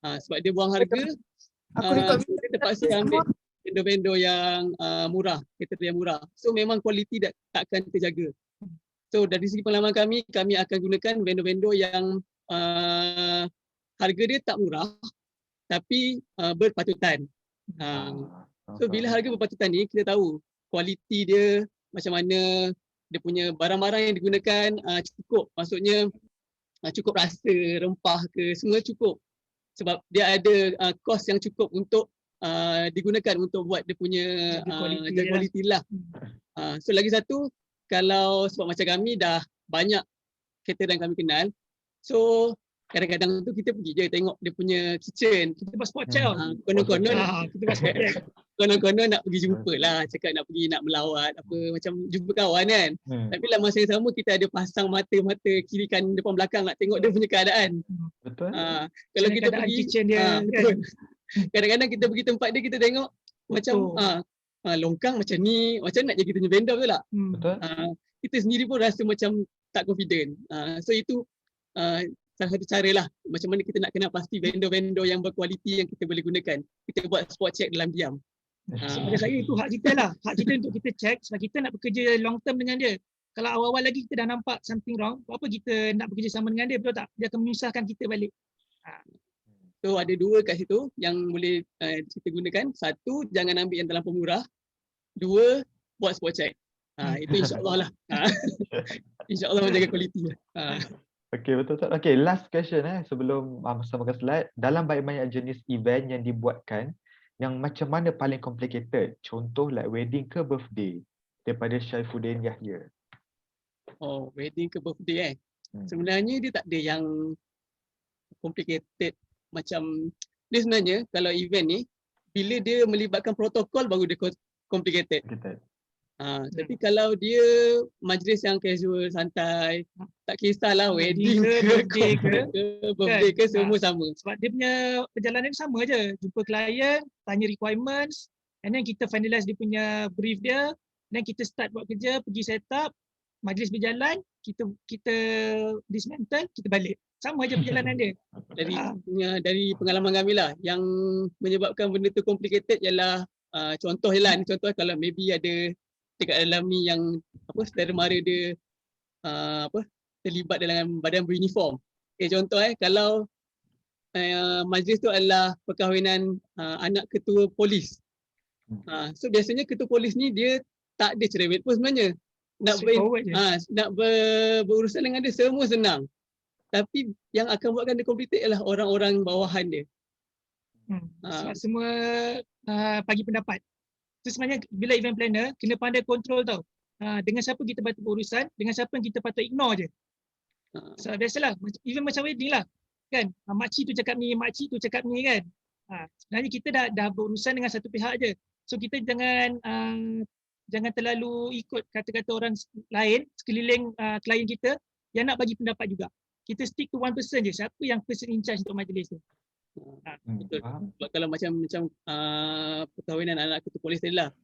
Speaker 3: Sebab dia buang harga, dia terpaksa ambil vendor-vendor yang murah, caterer yang murah. So memang kualiti takkan terjaga. So dari segi pengalaman kami akan gunakan vendor-vendor yang harga dia tak murah tapi berpatutan. So bila harga berpatutan ni kita tahu kualiti dia macam mana, dia punya barang-barang yang digunakan cukup, maksudnya cukup rasa, rempah ke, semua cukup. Sebab dia ada kos yang cukup untuk digunakan untuk buat dia punya jaga kualiti lah. So lagi satu, kalau sebab macam kami dah banyak caterer yang kami kenal, so kadang-kadang tu kita pergi je tengok dia punya kitchen.
Speaker 2: Kita buat spot check.
Speaker 3: Konon-konon
Speaker 2: Kita buat spot check.
Speaker 3: konon-konon nak pergi jumpa lah, cakap nak pergi nak melawat apa, macam jumpa kawan kan. Tapi dalam masa yang sama kita ada pasang mata kiri kanan depan belakang nak tengok dia punya keadaan.
Speaker 1: Betul.
Speaker 3: Kalau kita pergi
Speaker 2: kitchen dia
Speaker 3: betul. Kadang-kadang kita pergi tempat dia, kita tengok macam longkang macam ni, macam nak jadi kita punya vendor, betul tak?
Speaker 1: Betul.
Speaker 3: Kita sendiri pun rasa macam tak confident. So itu salah satu cara lah macam mana kita nak kenal pasti vendor-vendor yang berkualiti yang kita boleh gunakan. Kita buat spot check dalam diam.
Speaker 2: Pada saya itu hak kita lah. Hak kita untuk kita check sebab kita nak bekerja long term dengan dia. Kalau awal-awal lagi kita dah nampak something wrong, buat apa kita nak bekerja sama dengan dia, betul tak? Dia akan menyusahkan kita balik.
Speaker 3: So ada dua kat situ yang boleh kita gunakan. Satu, jangan ambil yang terlampau murah. Dua, buat spot check. Itu insyaAllah lah. InsyaAllah menjaga kualiti.
Speaker 1: Okey, betul. Okey, last question sebelum masa makan slide. Dalam banyak jenis event yang dibuatkan, yang macam mana paling complicated? Contoh like wedding ke birthday daripada Syaifuddin Yahya.
Speaker 3: Oh, wedding ke birthday Sebenarnya dia tak ada yang complicated macam dia. Sebenarnya kalau event ni bila dia melibatkan protokol baru dia complicated. Tapi kalau dia majlis yang casual, santai, tak kisahlah wedding ke birthday ke semua sama.
Speaker 2: Sebab dia punya perjalanan sama je. Jumpa klien, tanya requirements, and then kita finalize dia punya brief dia, then kita start buat kerja, pergi set up, majlis berjalan, kita dismantle, kita balik. Sama je perjalanan dia.
Speaker 3: Dari pengalaman kami lah, yang menyebabkan benda tu complicated ialah contoh je lah. Contoh kalau maybe ada dekat dalam ni yang saudara mara dia terlibat dalam badan beruniform. Contoh kalau majlis tu adalah perkahwinan anak ketua polis. So biasanya ketua polis ni dia tak ada cerewet pun sebenarnya. Nak berurusan dengan dia semua senang. Tapi yang akan buatkan dia complicated ialah orang-orang bawahan dia.
Speaker 2: Sebab semua bagi pendapat. So sebenarnya bila event planner kena pandai kontrol tau. Dengan siapa kita patut berurusan, dengan siapa yang kita patut ignore je. So biasalah, even macam wedding lah. Kan? Makcik tu cakap ni, makcik tu cakap ni kan. Sebenarnya kita dah berurusan dengan satu pihak je. So kita jangan terlalu ikut kata-kata orang lain sekeliling klien kita yang nak bagi pendapat juga. Kita stick to one person je. Siapa yang person in charge untuk majlis tu.
Speaker 3: Betul. Sebab kalau macam perkahwinan anak ketua polis tadi lah.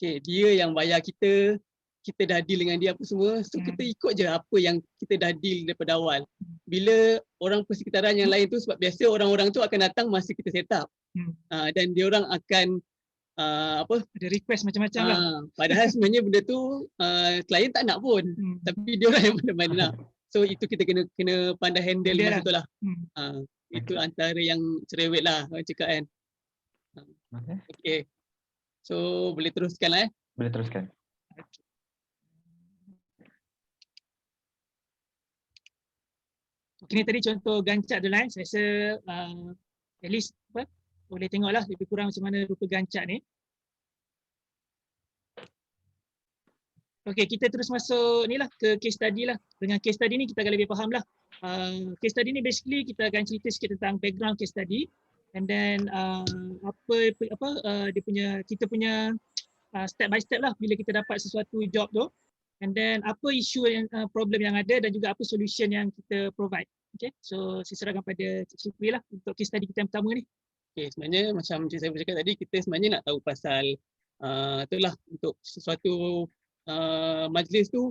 Speaker 3: Dia yang bayar kita dah deal dengan dia apa semua. So kita ikut je apa yang kita dah deal daripada awal. Bila orang persekitaran yang lain tu, sebab biasa orang-orang tu akan datang masa kita set up. Dan dia orang akan
Speaker 2: ada request macam-macam lah.
Speaker 3: Padahal sebenarnya benda tu klien tak nak pun. Tapi dia orang yang pandai nak. So itu kita kena pandai handle masa tu lah. Itu antara yang cerewet lah orang cakap kan. Okay. So boleh teruskan lah
Speaker 1: Boleh teruskan.
Speaker 2: Okay, ni tadi contoh gancak the line. Saya rasa at least boleh tengoklah lebih kurang macam mana rupa gancak ni. Okay, kita terus masuk ni lah ke case study lah. Dengan case study ni kita akan lebih faham lah. Case study ni basically kita akan cerita sikit tentang background case study, and then kita punya step by step lah bila kita dapat sesuatu job tu, and then apa isu yang problem yang ada dan juga apa solution yang kita provide. Okay, so saya serahkan pada Cik Syukri lah untuk case study kita yang pertama ni.
Speaker 3: Okay, sebenarnya macam Cik saya cakap tadi, kita sebenarnya nak tahu pasal itulah untuk sesuatu majlis tu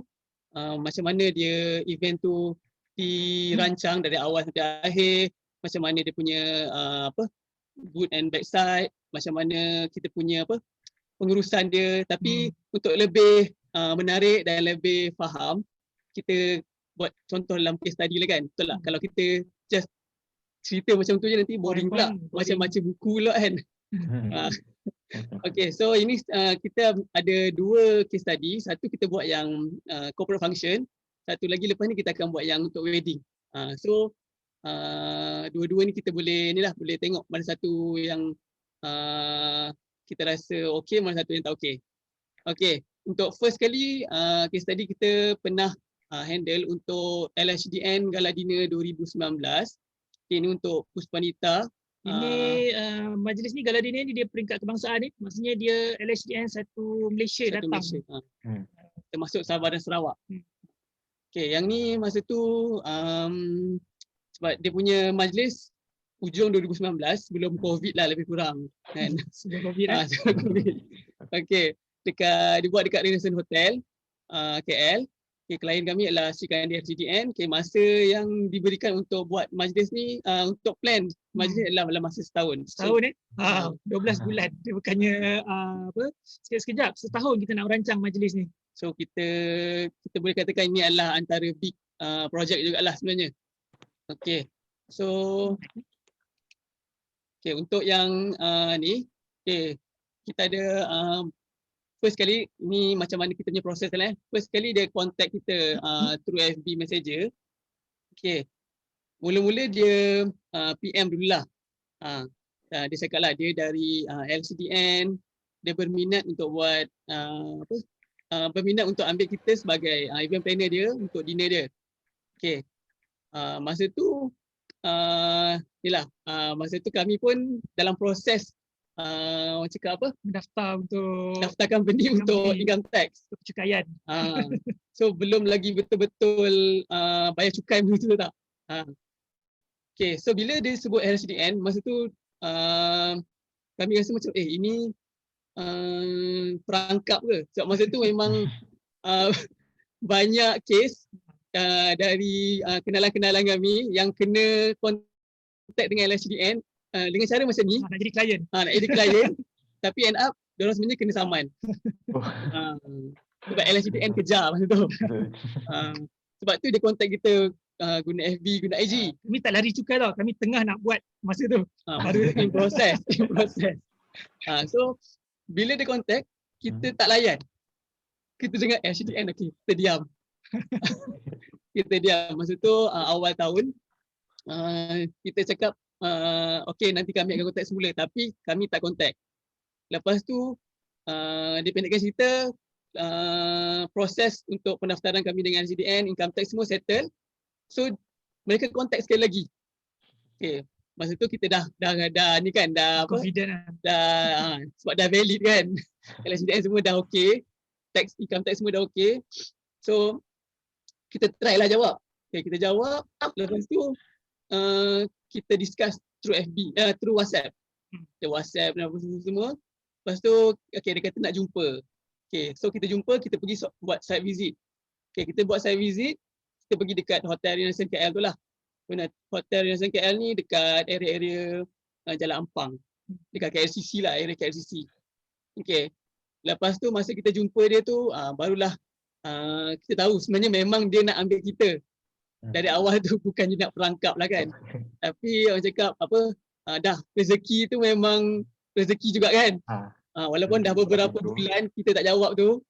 Speaker 3: macam mana dia event tu dirancang dari awal sampai akhir, macam mana dia punya good and bad side, macam mana kita punya pengurusan dia. Tapi untuk lebih menarik dan lebih faham, kita buat contoh dalam case study lah kan. Betul tak? Kalau kita just cerita macam tu je nanti boring pula, macam baca buku pula kan. Okay, so ini kita ada 2 case study. Satu kita buat yang corporate function, satu lagi lepas ni kita akan buat yang untuk wedding. So dua-dua ni kita boleh boleh tengok mana satu yang kita rasa okey, mana satu yang tak okey. Okay, untuk first kali case study kita pernah handle untuk LHDN Gala Dinner 2019. Okay, ini untuk Puspanita.
Speaker 2: Ini majlis ni Gala Dinner ni dia peringkat kebangsaan ni. Maksudnya dia LHDN satu Malaysia datang.
Speaker 3: Malaysia. Termasuk Sabah dan Sarawak. Okay, yang ni masa tu sebab dia punya majlis hujung 2019 sebelum COVID lah lebih kurang kan.
Speaker 2: Sebelum COVID
Speaker 3: Okay, dia buat dekat Renaissance Hotel KL. Okay, klien kami adalah Sri Kandi LHDN. Okay, masa yang diberikan untuk buat majlis ni untuk plan majlis adalah masa setahun.
Speaker 2: Setahun 12 bulan. Dia bukannya sekejap, setahun kita nak merancang majlis ni.
Speaker 3: So kita boleh katakan ini adalah antara big project jugalah sebenarnya. Okay, so okay, untuk yang ni, okay, kita ada first kali ni macam mana kita punya proses lah. First kali dia contact kita through FB Messenger. Okay, mula-mula dia PM dululah. Dia cakap lah dia dari LCDN, dia berminat untuk buat berminat untuk ambil kita sebagai event planner dia untuk dinner dia. Okay, masa tu masa tu kami pun dalam proses daftarkan benih untuk income tax,
Speaker 2: cukai.
Speaker 3: So belum lagi betul-betul bayar cukai begitu tak. Okay, so bila dia sebut LHDN, masa tu kami rasa macam ini perangkap ke? Sebab masa tu memang banyak kes dari kenalan-kenalan kami yang kena kontak dengan LHDN dengan cara macam ni.
Speaker 2: Nak jadi klien.
Speaker 3: Nak jadi klien. Tapi end up, diorang sebenarnya kena saman. Sebab LHDN kejar masa tu. Sebab tu dia kontak kita guna FB, guna IG.
Speaker 2: Kami tak lari cukai tau. Kami tengah nak buat masa tu.
Speaker 3: Baru in process. So, bila dia kontak, kita tak layan. Kita dengar LHDN, okay, kita diam. Kita diam. Masa tu awal tahun, kita cakap, okay, nanti kami akan kontak semula, tapi kami tak kontak. Lepas tu, dia pendekkan cerita, proses untuk pendaftaran kami dengan LHDN, income tax semua settle. So, mereka kontak sekali lagi. Okay, masa tu kita dah ni kan, dah
Speaker 2: confident
Speaker 3: dah sebab dah valid kan. LHDN semua dah okay, income tax semua dah okay. So, kita try lah jawab. Okay, kita jawab, lepas tu kita discuss through FB, through WhatsApp. Kita WhatsApp dan apa semua. Lepas tu, okay, dia kata nak jumpa. Okay, so kita jumpa, kita pergi buat site visit. Okay, kita buat site visit, kita pergi dekat Hotel Renaissance KL tu lah. Hotel Renaissance KL ni dekat area-area Jalan Ampang. Dekat KLCC lah, area KLCC. Okay, lepas tu masa kita jumpa dia tu, barulah kita tahu sebenarnya memang dia nak ambil kita. Dari awal tu bukan dia nak perangkap lah kan. Tapi orang cakap dah rezeki tu memang rezeki juga kan. Walaupun dah beberapa bulan kita tak jawab tu,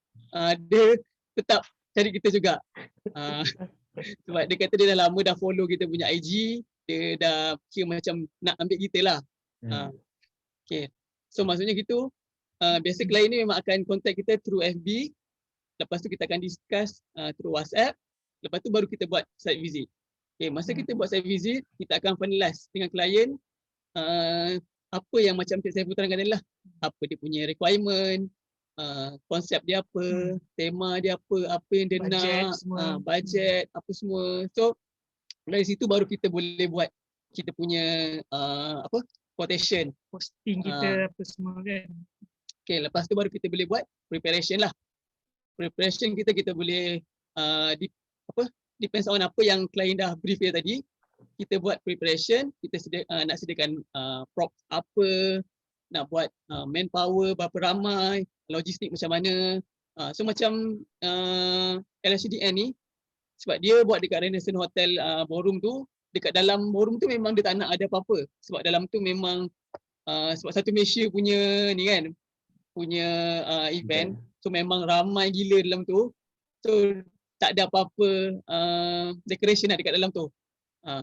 Speaker 3: dia tetap cari kita juga. Sebab dia kata dia dah lama dah follow kita punya IG, dia dah kira macam nak ambil kita lah. Okay, so maksudnya gitu. Biasa klien ni memang akan contact kita through FB. Lepas tu kita akan discuss through WhatsApp. Lepas tu baru kita buat site visit. Okay, masa kita buat site visit, kita akan finalize dengan klien apa yang macam saya terangkan adalah apa dia punya requirement, konsep dia apa, tema dia apa yang dia
Speaker 2: budget
Speaker 3: nak,
Speaker 2: semua.
Speaker 3: Budget, apa semua. So dari situ baru kita boleh buat kita punya quotation.
Speaker 2: Posting kita apa semua kan.
Speaker 3: Okay, lepas tu baru kita boleh buat preparation lah. Preparation kita boleh depends on apa yang klien dah brief dia tadi. Kita buat preparation, kita nak sediakan prop apa, nak buat manpower berapa ramai, logistik macam mana. So macam LHDN ni, sebab dia buat dekat Renaissance Hotel ballroom tu, dekat dalam ballroom tu memang dia tak nak ada apa-apa. Sebab dalam tu memang sebab satu Malaysia punya ni kan, punya event. So memang ramai gila dalam tu. So tak ada apa-apa decoration lah dekat dalam tu.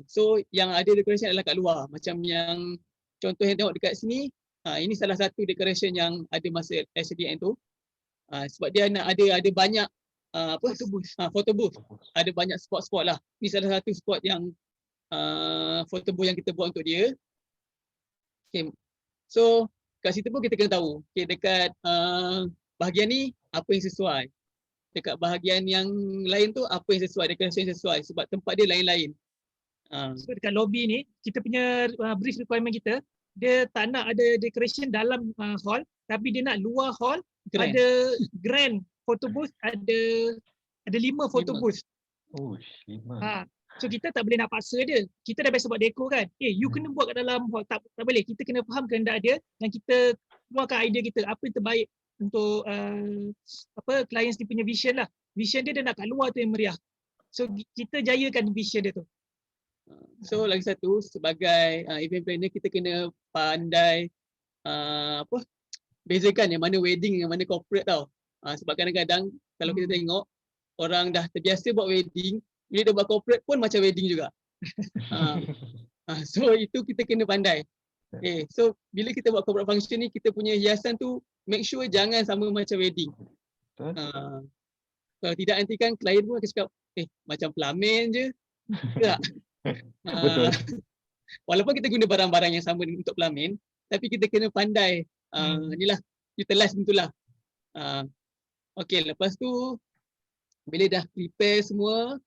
Speaker 3: So yang ada decoration adalah kat luar. Macam yang contoh yang tengok dekat sini, ini salah satu decoration yang ada masa SDN tu. Sebab dia nak ada banyak photo booth. Ada banyak spot-spot lah. Ini salah satu spot yang photo booth yang kita buat untuk dia. Okay. So kat situ pun kita kena tahu, okay, dekat bahagian ni apa yang sesuai. Dekat bahagian yang lain tu apa yang sesuai, decoration yang sesuai sebab tempat dia lain-lain.
Speaker 2: So dekat lobby ni, kita punya brief requirement kita, dia tak nak ada decoration dalam hall, tapi dia nak luar hall
Speaker 3: Grand.
Speaker 2: ada grand photo booth, ada 5 photo booth.
Speaker 1: Oh, 5.
Speaker 2: So kita tak boleh nak paksa dia. Kita dah biasa buat dekor kan. You kena buat kat dalam hall. Tak boleh. Kita kena faham kehendak dia dan kita keluarkan idea kita apa yang terbaik untuk clients ni punya vision lah. Vision dia nak kat luar tu yang meriah. So kita jayakan vision dia tu.
Speaker 3: So lagi satu, sebagai event planner kita kena pandai bezakan yang mana wedding yang mana corporate tau. Sebab kadang-kadang kalau kita tengok orang dah terbiasa buat wedding, bila dia buat corporate pun macam wedding juga. So itu kita kena pandai. Okay, so bila kita buat corporate function ni, kita punya hiasan tu make sure jangan sama macam wedding. Kalau tidak nanti kan klien pun akan cakap, macam pelamin je. Tak?
Speaker 1: Betul.
Speaker 3: Walaupun kita guna barang-barang yang sama untuk pelamin, tapi kita kena pandai inilah, utilize bentuklah. Okay, lepas tu bila dah prepare semua,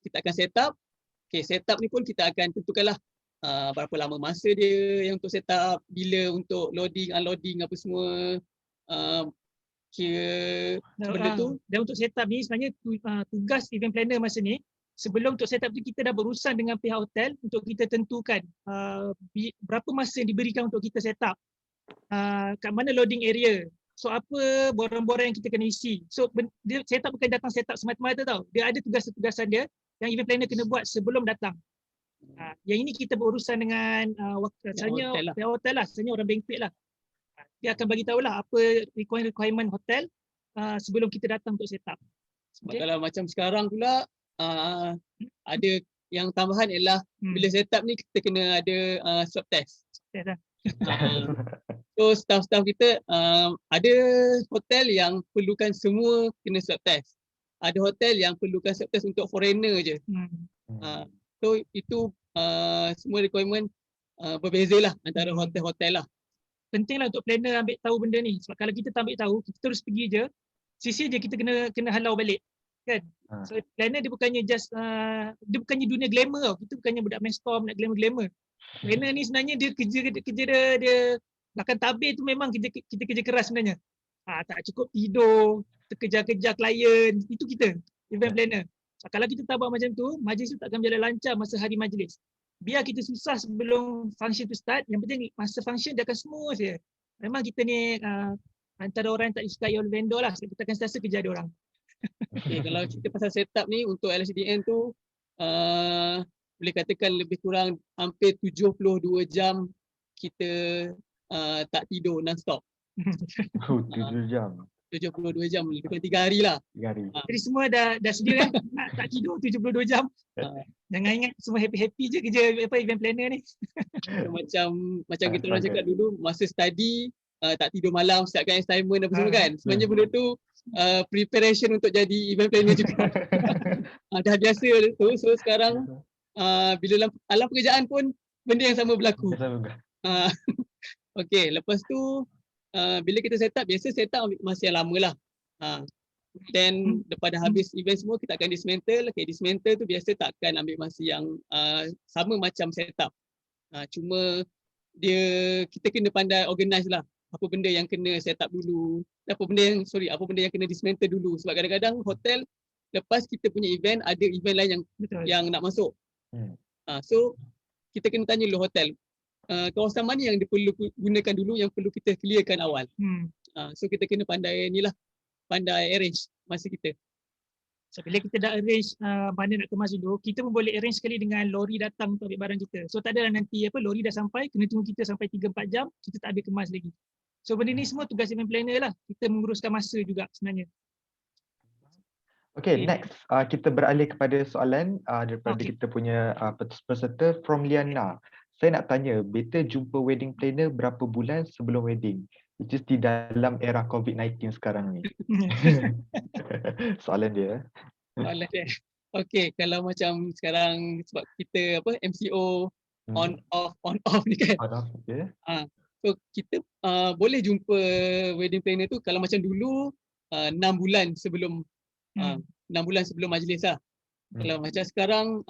Speaker 3: kita akan set up. Okay, set up ni pun kita akan tentukanlah berapa lama masa dia yang untuk set up, bila untuk loading, unloading apa semua. Kira benda tu.
Speaker 2: Dan untuk set up ni sebenarnya tugas event planner masa ni, sebelum untuk set up tu kita dah berurusan dengan pihak hotel untuk kita tentukan berapa masa yang diberikan untuk kita set up. Kat mana loading area. So apa borang-borang yang kita kena isi. So dia set up bukan datang set up semata-mata tau. Dia ada tugas-tugasan dia yang event planner kena buat sebelum datang. Yang ini kita berurusan dengan pihak hotel lah, sebenarnya orang banquet lah. Dia akan bagi tahulah apa requirement hotel sebelum kita datang untuk set up.
Speaker 3: Sebab kalau macam sekarang pula ada yang tambahan ialah bila set up ni kita kena ada swab test. So staff-staff kita ada hotel yang perlukan semua kena swab test. Ada hotel yang perlukan swab test untuk foreigner je. So itu semua requirement berbezalah antara hotel-hotel lah.
Speaker 2: Pentinglah untuk planner ambil tahu benda ni. Sebab kalau kita tak ambil tahu, kita terus pergi je, sisi je kita kena halau balik. Kan? So planner dia bukannya just dia bukannya dunia glamour tau. Kita bukannya budak mainstream nak glamour. Planner ni sebenarnya dia kerja dia makan tabir tu memang kita kerja keras sebenarnya. Tak cukup tidur, terkejar-kejar klien, itu kita event planner. Kalau kita tak buat macam tu, majlis tu tak akan berjalan lancar masa hari majlis. Biar kita susah sebelum function tu start, yang penting masa function dia akan smooth je. Memang kita ni antara orang yang tak disukai oleh vendor lah, kita akan sentiasa kerja ada orang.
Speaker 3: Okay, kalau cerita pasal setup ni untuk LHDN tu boleh katakan lebih kurang hampir 72 jam kita tak tidur non-stop.
Speaker 1: 7 jam.
Speaker 3: 72 jam, lebih kurang 3 hari lah.
Speaker 1: 3 hari.
Speaker 2: Jadi semua dah sedia kan tak tidur 72 jam. Jangan ingat semua happy-happy je kerja event planner ni. Macam kita orang cakap dulu masa study tak tidur malam siapkan assignment apa semua kan.
Speaker 3: Sebenarnya benda tu preparation untuk jadi event planner juga. Dah biasa tu. So sekarang bila alam pekerjaan pun benda yang sama berlaku. Okay, lepas tu bila kita set up, biasa set up ambil masa yang lama lah. Then lepas dah habis event semua kita akan dismantle. Okay, dismantle tu biasa tak akan ambil masa yang sama macam set up. Cuma kita kena pandai organize lah. Apa benda yang kena set up dulu, apa benda yang kena dismantle dulu. Sebab kadang-kadang hotel lepas kita punya event, ada event lain yang nak masuk. So kita kena tanya dulu hotel, kawasan mana yang dia perlu gunakan dulu, yang perlu kita clearkan awal. So kita kena pandai pandai arrange masa kita.
Speaker 2: So bila kita dah arrange mana nak kemas dulu, kita pun boleh arrange sekali dengan lori datang untuk ambil barang kita. So tak adalah nanti lori dah sampai, kena tunggu kita sampai 3-4 jam, kita tak habis kemas lagi. So benda ni semua tugas event planner lah. Kita menguruskan masa juga sebenarnya.
Speaker 1: Okay, next kita beralih kepada soalan daripada kita punya peserta from Liana. Saya nak tanya, better jumpa wedding planner berapa bulan sebelum wedding? Which is di dalam era COVID-19 sekarang ni. Soalan dia.
Speaker 3: Okay, kalau macam sekarang sebab kita MCO on off ni kan.
Speaker 1: Okay.
Speaker 3: So kita boleh jumpa wedding planner tu kalau macam dulu 6 bulan sebelum 6 bulan sebelum majlis lah. Kalau macam sekarang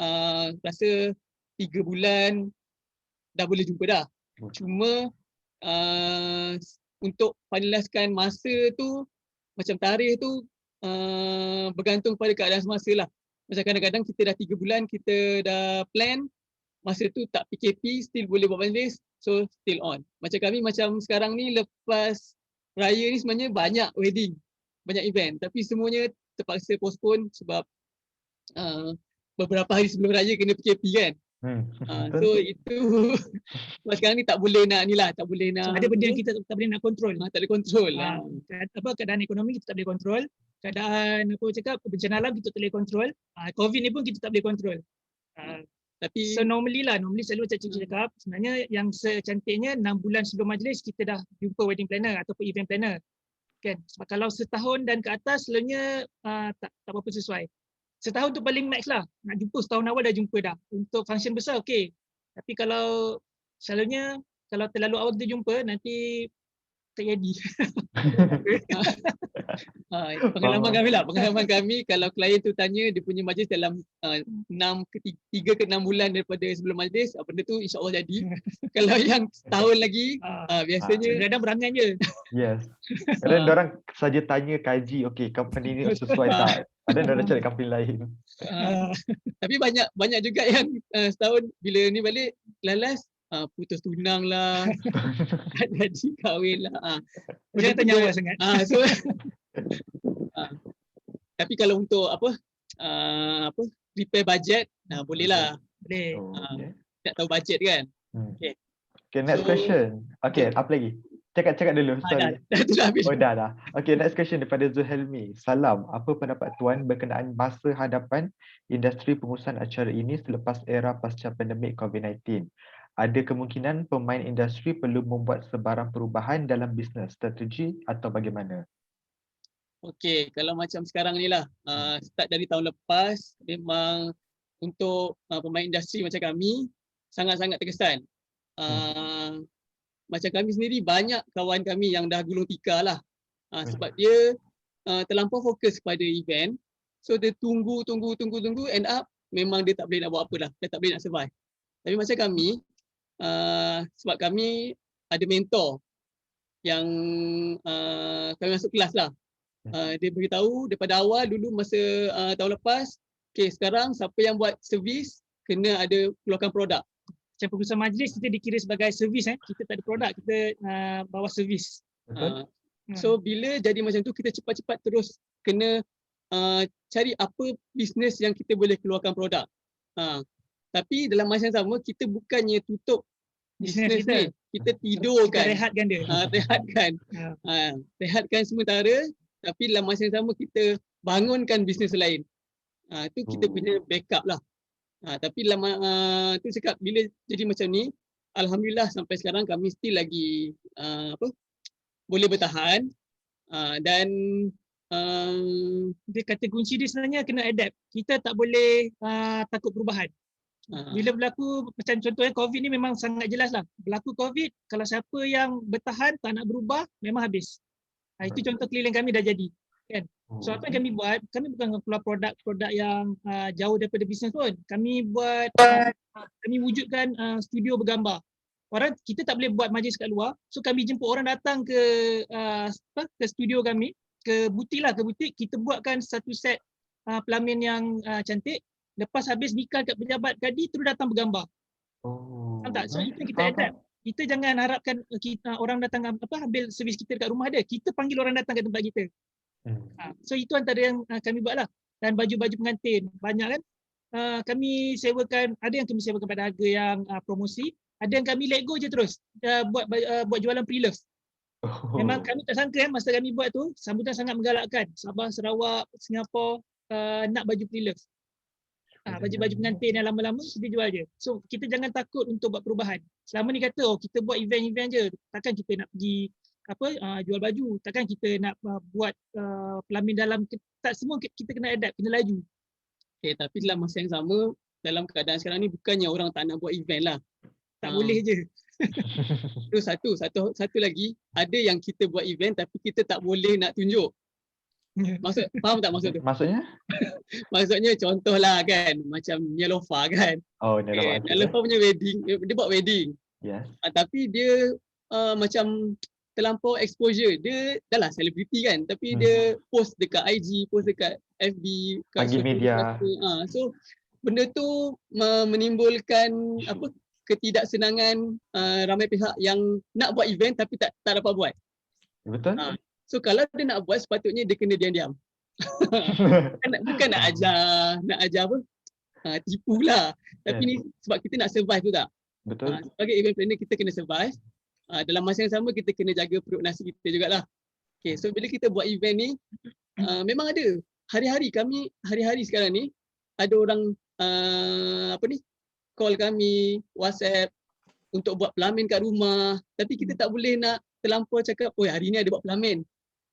Speaker 3: rasa 3 bulan dah boleh jumpa dah. Cuma untuk finalisekan masa tu, macam tarikh tu bergantung pada keadaan semasa lah. Macam kadang-kadang kita dah 3 bulan kita dah plan, masa tu tak PKP, still boleh buat majlis, so still on. Macam kami macam sekarang ni lepas raya ni sebenarnya banyak wedding, banyak event, tapi semuanya terpaksa postpone sebab beberapa hari sebelum raya kena PKP kan. So itu sekarang ni tak boleh nak tak boleh nak.
Speaker 2: So, ada benda yang kita tak boleh nak kontrol.
Speaker 3: Tak boleh kontrol.
Speaker 2: Keadaan ekonomi kita tak boleh kontrol. Keadaan bencana alam kita tak boleh kontrol. COVID ni pun kita tak boleh kontrol. Tapi so normally selalu macam Cik cakap, sebenarnya yang secantiknya 6 bulan sebelum majlis kita dah jumpa wedding planner ataupun event planner. Kan? Sebab kalau setahun dan ke atas selalunya tak apa-apa sesuai. Setahun tu paling max lah. Nak jumpa setahun awal dah jumpa dah. Untuk function besar okey. Tapi kalau selalunya kalau terlalu awal kita jumpa nanti tak jadi.
Speaker 3: Pengalaman kami kalau klien tu tanya dia punya majlis dalam 3 ke 6 bulan daripada sebelum majlis, benda tu insya-Allah jadi. Kalau yang setahun lagi biasanya
Speaker 2: kadang berangan je.
Speaker 1: Yes. Kadang orang saja tanya kaji, okey company ni sesuai tak? Padahal dah cari company lain.
Speaker 3: Tapi banyak juga yang setahun bila ni balik lalas putus tunang lah, jadi kahwin lah.
Speaker 2: Jangan tanya awal sangat.
Speaker 3: Tapi kalau untuk prepare budget, boleh lah.
Speaker 2: Boleh.
Speaker 3: Tak tahu budget kan.
Speaker 1: Okay, next question. Okay, apa lagi? Cakap dulu. Sorry. Dah. Okay, next question daripada Zuhelmi. Salam, apa pendapat Tuan berkenaan masa hadapan industri pengurusan acara ini selepas era pasca pandemik COVID-19? Ada kemungkinan pemain industri perlu membuat sebarang perubahan dalam bisnes strategi atau bagaimana?
Speaker 3: Okay, kalau macam sekarang ni lah, start dari tahun lepas, memang untuk pemain industri macam kami, sangat-sangat terkesan. Macam kami sendiri, banyak kawan kami yang dah gulung tikar lah. Sebab dia terlampau fokus pada event. So dia tunggu, end up memang dia tak boleh nak buat apa dah. Dia tak boleh nak survive. Tapi macam kami, sebab kami ada mentor yang kami masuk kelas lah. Dia beritahu daripada awal dulu masa tahun lepas, okay, sekarang siapa yang buat servis kena ada keluarkan produk.
Speaker 2: Macam pengurusan majlis kita dikira sebagai servis, kita tak ada produk, kita bawa servis.
Speaker 3: So bila jadi macam tu kita cepat-cepat terus kena cari apa bisnes yang kita boleh keluarkan produk. Tapi dalam masa yang sama kita bukannya tutup bisnes ni, kita tidurkan,
Speaker 2: kita rehatkan dia.
Speaker 3: Rehatkan sementara, tapi dalam masa yang sama kita bangunkan bisnes lain. Itu kita punya backup lah. Tapi lama tu cakap bila jadi macam ni, alhamdulillah sampai sekarang kami still lagi boleh bertahan dan
Speaker 2: dia kata kunci dia sebenarnya kena adapt. Kita tak boleh takut perubahan. Bila berlaku macam contohnya COVID ni memang sangat jelas lah. Berlaku COVID, kalau siapa yang bertahan tak nak berubah, memang habis. Itu contoh keliling kami dah jadi. Kan? So apa yang kami buat, kami bukan keluar produk-produk yang jauh daripada bisnes pun. Kami buat, kami wujudkan studio bergambar. Kita tak boleh buat majlis kat luar, so kami jemput orang datang ke studio kami, ke butik, kita buatkan satu set pelamin yang cantik, lepas habis nikah kat pejabat kadi terus datang bergambar.
Speaker 1: Oh.
Speaker 2: Faham tak? So itu kita
Speaker 1: Faham,
Speaker 2: adapt. Kita jangan harapkan orang datang ambil servis kita dekat rumah dia. Kita panggil orang datang ke tempat kita. So itu antara yang kami buat lah. Dan baju-baju pengantin banyak kan. Kami sewakan, ada yang kami sewakan pada harga yang promosi, ada yang kami let go je terus buat jualan pre-love. Memang kami tak sangka masa kami buat tu sambutan sangat menggalakkan. Sabah, Sarawak, Singapura nak baju pre-love. Baju-baju pengantin yang lama-lama kita jual je. So kita jangan takut untuk buat perubahan. Selama ni kata kita buat event-event je, takkan kita nak pergi jual baju, takkan kita nak buat pelamin dalam, tak semua kita kena adapt, kena laju.
Speaker 3: Okay, tapi dalam masa yang sama, dalam keadaan sekarang ni bukannya orang tak nak buat event lah.
Speaker 2: Tak boleh je.
Speaker 3: Tu satu lagi, ada yang kita buat event tapi kita tak boleh nak tunjuk. Faham tak maksud tu?
Speaker 1: Maksudnya?
Speaker 3: Maksudnya contohlah kan, macam Nialofa kan.
Speaker 1: Oh, Nialofa.
Speaker 3: Nialofa punya wedding, dia buat wedding.
Speaker 1: Yes.
Speaker 3: Tapi dia macam terlampau exposure. Dia dah lah selebriti kan, tapi dia post dekat IG, post dekat FB, kat
Speaker 1: Bagi media.
Speaker 3: So benda tu menimbulkan ketidaksenangan ramai pihak yang nak buat event tapi tak dapat buat.
Speaker 1: Betul.
Speaker 3: So kalau dia nak buat, sepatutnya dia kena diam-diam. Bukan nak ajar tipu lah. Tapi ni sebab kita nak survive tu tak?
Speaker 1: Betul.
Speaker 3: Sebagai event planner kita kena survive. Dalam masa yang sama kita kena jaga perut nasi kita jugalah. Okay, so bila kita buat event ni, memang ada. Hari-hari sekarang ni, ada orang call kami, WhatsApp untuk buat pelamin kat rumah. Tapi kita tak boleh nak terlampau cakap, oh hari ni ada buat pelamin.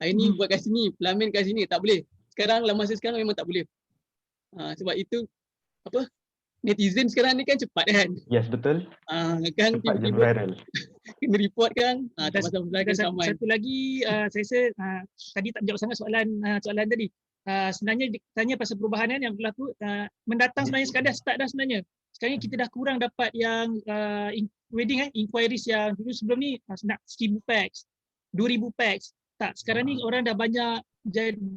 Speaker 3: Hari ni buat kat sini, pelamin kat sini. Tak boleh. Sekarang, dalam masa sekarang memang tak boleh. Sebab itu, netizen sekarang ni kan cepat kan.
Speaker 1: Yes, betul.
Speaker 3: Kan
Speaker 1: cepat je viral.
Speaker 3: Kena report kan.
Speaker 2: Satu lagi, saya rasa tadi tak jawab sangat soalan tadi. Sebenarnya tanya pasal perubahan yang berlaku, mendatang sebenarnya sekadar start dah sebenarnya. Sekarang ni kita dah kurang dapat yang wedding inquiries yang dulu sebelum ni nak 1000 packs, 2000 packs. Tak, sekarang ni orang dah banyak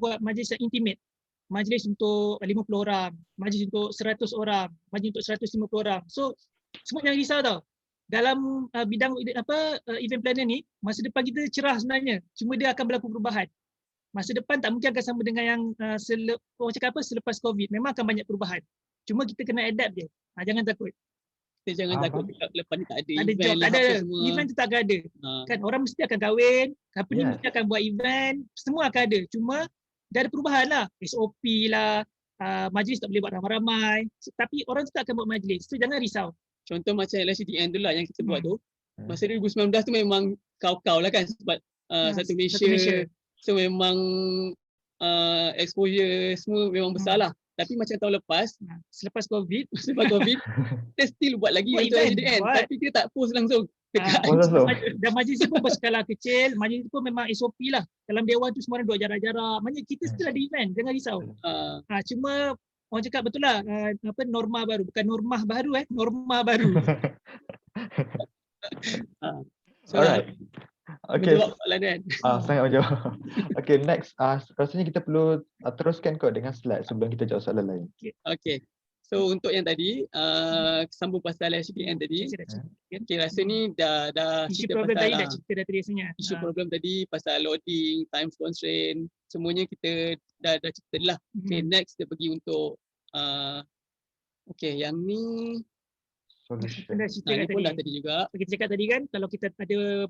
Speaker 2: buat majlis yang intimate. Majlis untuk 50 orang, majlis untuk 100 orang, majlis untuk 150 orang. So semua jangan risau tau. Dalam bidang event planner ni, masa depan kita cerah sebenarnya. Cuma dia akan berlaku perubahan. Masa depan tak mungkin akan sama dengan yang selepas COVID. Memang akan banyak perubahan. Cuma kita kena adapt je. Jangan takut.
Speaker 3: Kita jangan takut lepas ni tak ada event
Speaker 2: job,
Speaker 3: lah
Speaker 2: ada
Speaker 3: semua.
Speaker 2: Event tu tak akan ada. Kan orang mesti akan kahwin, company mesti akan buat event, semua akan ada. Cuma dah ada perubahan lah. SOP lah, majlis tak boleh buat ramai-ramai. Tapi orang tu tak akan buat majlis. So jangan risau.
Speaker 3: Contoh macam LCDN tu lah yang kita buat tu. Masa 2019 tu memang kau-kau lah kan sebab satu Malaysia. So memang exposure semua memang besar lah. Tapi macam tahun lepas, selepas COVID, kita still buat lagi untuk LCDN. Tapi kita tak post langsung.
Speaker 2: Dan majlis pun berskala kecil, majlis pun memang SOP lah. Dalam dewan tu semua orang duduk jarak-jarak. Maknanya kita still ada event, jangan risau. Cuma orang cakap betul lah, norma baru, bukan normah baru norma baru.
Speaker 1: Alright. Okay.
Speaker 3: Kan?
Speaker 1: Sangat menjawab. Okay, next. Rasanya kita perlu teruskan kot dengan slide sebelum kita jawab soalan lain.
Speaker 3: Okay. So untuk yang tadi, sambung pasal LCDN tadi. Okay, rasa ni dah
Speaker 2: isu problem tadi dah cerita dah tadi rasanya.
Speaker 3: Isu problem tadi pasal loading, time constraint, semuanya kita dah cerita lah. Okay, next dia pergi untuk yang ni
Speaker 1: solution.
Speaker 3: Ni pun dah tadi juga.
Speaker 2: Kita cakap tadi kan, kalau kita ada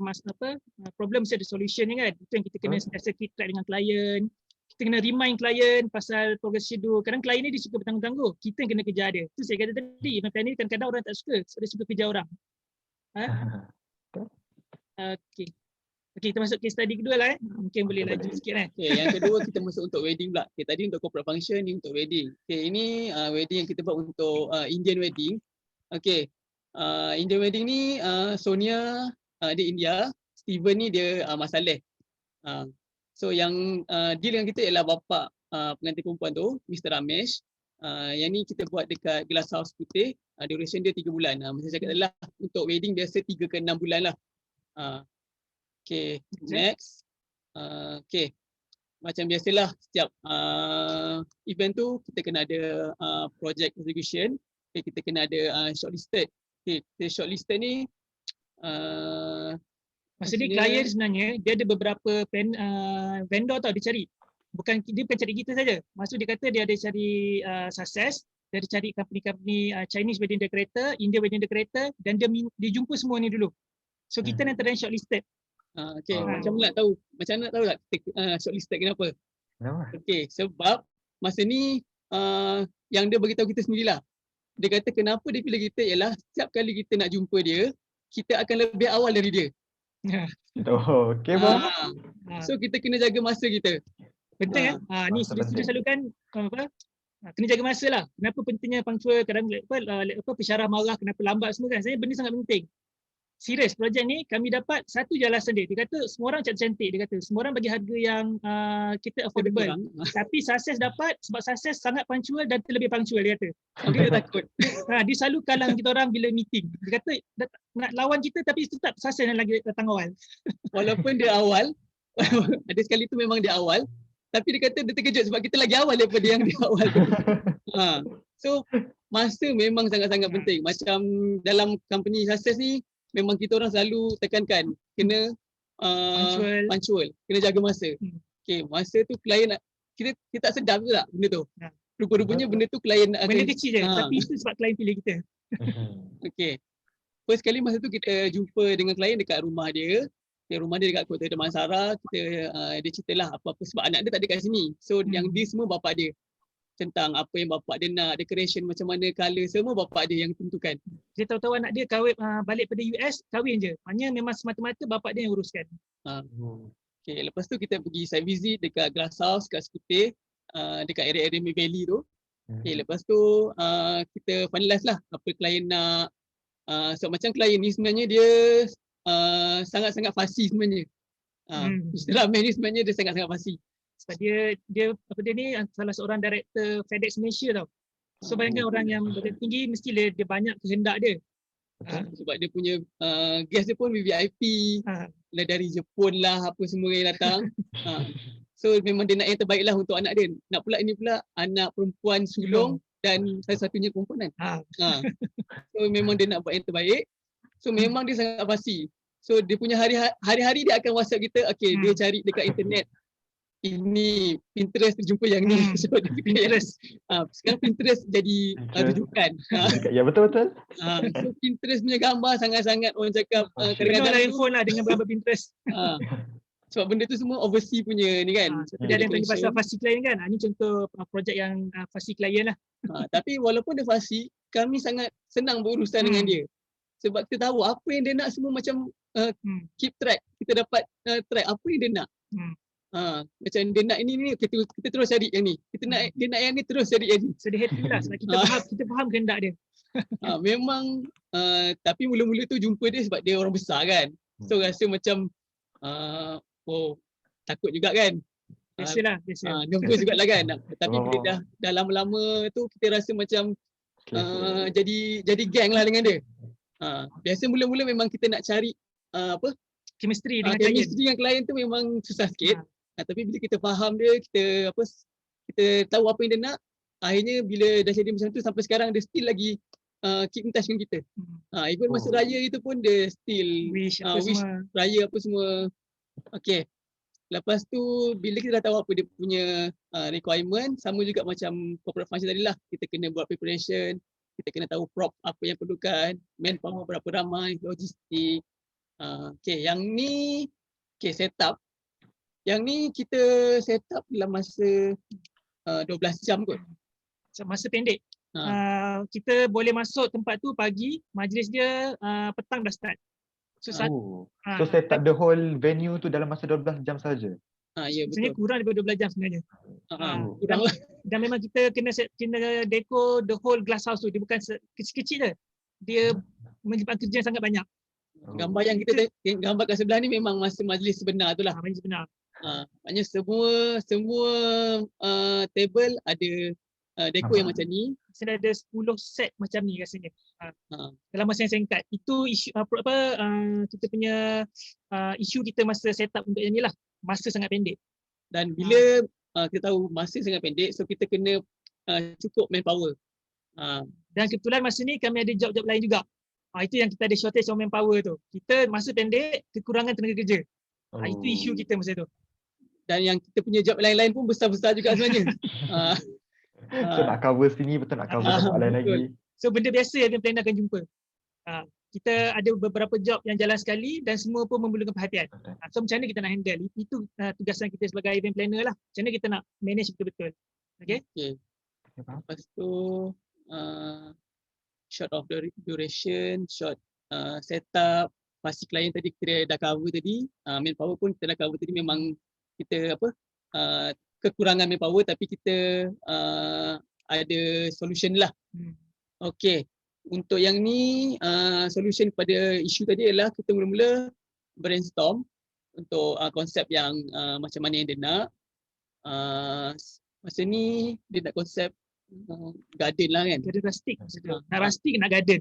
Speaker 2: problem mesti ada solution kan. Itu yang kita kena sentiasa keep track dengan klien. Kita kena remind klien pasal progress schedule. Kadang klien ni dia suka bertangguh-tangguh. Kita yang kena kejar dia. Itu saya kata tadi, event planning kadang-kadang orang tak suka. So dia suka kejar orang. Okay, kita masuk case study kedua lah Mungkin boleh laju sikit
Speaker 3: Okay, yang kedua kita masuk untuk wedding pula. Okay, tadi untuk corporate function, ni untuk wedding. Okay, ini wedding yang kita buat untuk Indian wedding. Okay, Indian wedding ni Sonia dia India, Steven ni dia Masaleh. So yang deal dengan kita ialah bapa pengantin perempuan tu, Mr. Ramesh. Yang ni kita buat dekat Glass House Putih. Duration dia 3 bulan. Macam saya kata lah, untuk wedding biasa 3 ke 6 bulan lah. Okay, next. Okay. macam biasalah setiap event tu kita kena ada project execution, kita kena ada shortlisted. Kita shortlisted ni
Speaker 2: Maksudnya klien sebenarnya dia ada beberapa vendor tau dia cari. Dia bukan cari kita saja. Maksud dia kata dia ada cari success, dia ada cari company-company Chinese wedding decorator, India wedding decorator dan dia jumpa semua ni dulu. So kita nanti ada shortlisted.
Speaker 3: Macam nak tahu tak kita shortlisted kenapa? Okey, sebab masa ni yang dia bagi tahu kita sendirilah. Dia kata kenapa dia pilih kita ialah setiap kali kita nak jumpa dia, kita akan lebih awal dari dia.
Speaker 1: Okey bang.
Speaker 3: So kita kena jaga masa kita.
Speaker 2: Betul ni student selalu kan kena jaga masa lah. Kenapa pentingnya punctual, kadang pensyarah marah kenapa lambat semua kan. Sebenarnya benda sangat penting. Serius, projek ni kami dapat satu je alasan dia. Dia kata semua orang cantik-cantik. Dia kata semua orang bagi harga yang kita affordable. Tapi sukses dapat sebab sukses sangat punctual dan terlebih punctual dia kata.
Speaker 3: Dia takut.
Speaker 2: Dia selalu kalang kita orang bila meeting. Dia kata nak lawan kita tapi tetap sukses yang lagi datang awal.
Speaker 3: Walaupun dia awal, ada sekali tu memang dia awal. Tapi dia kata dia terkejut sebab kita lagi awal daripada yang dia awal tu. So masa memang sangat-sangat penting. Macam dalam company sukses ni, memang kita orang selalu tekankan kena punctual, kena jaga masa. Okey, masa tu klien kita tak sedar ke tak benda tu. Rupa-rupanya benda tu klien akan
Speaker 2: benda kecil je tapi itu sebab klien pilih kita.
Speaker 3: Okey. First kali masa tu kita jumpa dengan klien dekat rumah dia. Rumah dia dekat Kota Damansara. Dia ceritalah apa-apa sebab anak dia tak ada kat sini. So yang dia semua bapak dia. Tentang apa yang bapak dia nak, decoration macam mana, colour, semua bapak dia yang tentukan.
Speaker 2: Dia tahu-tahu anak dia kahwin balik pada US, kahwin je. Maknanya memang semata-mata bapak dia yang uruskan.
Speaker 3: Okay, lepas tu kita pergi site visit dekat Glasshouse, kat Sekuteh, dekat area-area May Valley tu. Okay, lepas tu kita finalize lah apa klien nak. So macam klien ni sebenarnya dia sangat-sangat fussy sebenarnya. Mr. Rahman ni sebenarnya dia sangat-sangat fussy. Sebab
Speaker 2: dia ni salah seorang director FedEx Malaysia tau. So bayangkan orang yang berdarjah tinggi mesti dia banyak kehendak dia. Sebab dia punya guest dia pun VVIP. Lah dari Jepun lah apa semua yang datang. So memang dia nak yang terbaik lah untuk anak dia. Nak pula ini pula anak perempuan sulung dan satu-satunya perempuan kan. So memang dia nak buat yang terbaik. So memang dia sangat fussy. So dia punya hari-hari dia akan WhatsApp kita. Okay, dia cari dekat internet. Ini Pinterest terjumpa yang ni. So Pinterest. Sekarang Pinterest jadi rujukan.
Speaker 1: Ya betul-betul.
Speaker 3: So Pinterest punya gambar sangat-sangat orang cakap
Speaker 2: kadang-kadang handphone lah dengan gambar Pinterest.
Speaker 3: Sebab benda tu semua overseas punya ni kan.
Speaker 2: Dia ada yang tanya pasal fussy klien kan. Ni contoh projek yang fussy klien lah.
Speaker 3: Tapi walaupun dia fussy, kami sangat senang berurusan dengan dia. Sebab kita tahu apa yang dia nak semua macam keep track. Kita dapat track apa yang dia nak. Macam dia nak ini kita terus cari yang ni. Dia nak yang ni terus cari yang ni.
Speaker 2: So dia happy lah sebab kita faham kehendak dia.
Speaker 3: Memang tapi mula-mula tu jumpa dia sebab dia orang besar kan. So rasa macam takut juga kan.
Speaker 2: Biasalah.
Speaker 3: Nervous jugalah kan. Tapi bila dah lama-lama tu kita rasa macam jadi geng lah dengan dia. Biasa mula-mula memang kita nak cari
Speaker 2: chemistry dengan
Speaker 3: klien tu memang susah sikit. Tapi bila kita faham dia, kita tahu apa yang dia nak, akhirnya bila dah jadi macam tu sampai sekarang dia still lagi keep in touch dengan kita. Even masa raya itu pun dia still wish raya apa semua. Okay. Lepas tu bila kita dah tahu apa dia punya requirement, sama juga macam corporate function tadi lah. Kita kena buat preparation, kita kena tahu prop apa yang perlukan, manpower berapa ramai, logistik. Okay, yang ni setup. Yang ni kita set up dalam masa 12 jam kot.
Speaker 2: Masa pendek. Kita boleh masuk tempat tu pagi, majlis dia petang dah start.
Speaker 1: So set up the whole venue tu dalam masa 12 jam saja.
Speaker 3: Ya,
Speaker 2: sebenarnya kurang daripada 12 jam sebenarnya.
Speaker 3: Kurang lah.
Speaker 2: Dan memang kita kena deco the whole glass house tu. Dia bukan kecil-kecil je. Dia menyimpan kerja yang sangat banyak.
Speaker 3: Gambar yang kita gambar kat sebelah ni memang masa majlis sebenar tu lah.
Speaker 2: Majlis sebenar.
Speaker 3: Maknanya semua table ada deco yang macam ni.
Speaker 2: Saya ada 10 set macam ni rasanya. Dalam masa yang singkat. Itu isu kita punya isu kita masa set up untuk yang ni lah. Masa sangat pendek.
Speaker 3: Dan bila kita tahu masa sangat pendek, so kita kena cukup manpower.
Speaker 2: Dan kebetulan masa ni kami ada job-job lain juga. Itu yang kita ada shortage of manpower tu. Kita masa pendek, kekurangan tenaga kerja. Itu isu kita masa tu.
Speaker 3: Dan yang kita punya job lain-lain pun besar-besar juga sebenarnya.
Speaker 1: So nak cover sini betul, nak cover tempat lain lagi.
Speaker 2: So benda biasa yang planner akan jumpa. Kita ada beberapa job yang jalan sekali dan semua pun memerlukan perhatian. So macam mana kita nak handle? Itu tugasan kita sebagai event planner lah. Macam mana kita nak manage betul-betul. Okay?
Speaker 3: Lepas tu short of duration, short setup, pasti klien tadi kita dah cover tadi, manpower pun kita dah cover tadi. Memang kita kekurangan manpower tapi kita ada solution lah. Okay, untuk yang ni solution pada isu tadi adalah kita mula-mula brainstorm untuk konsep yang macam mana yang dia nak. Masa ni dia nak konsep garden lah kan.
Speaker 2: Garden rustic maksudnya. Nak rustic nak garden.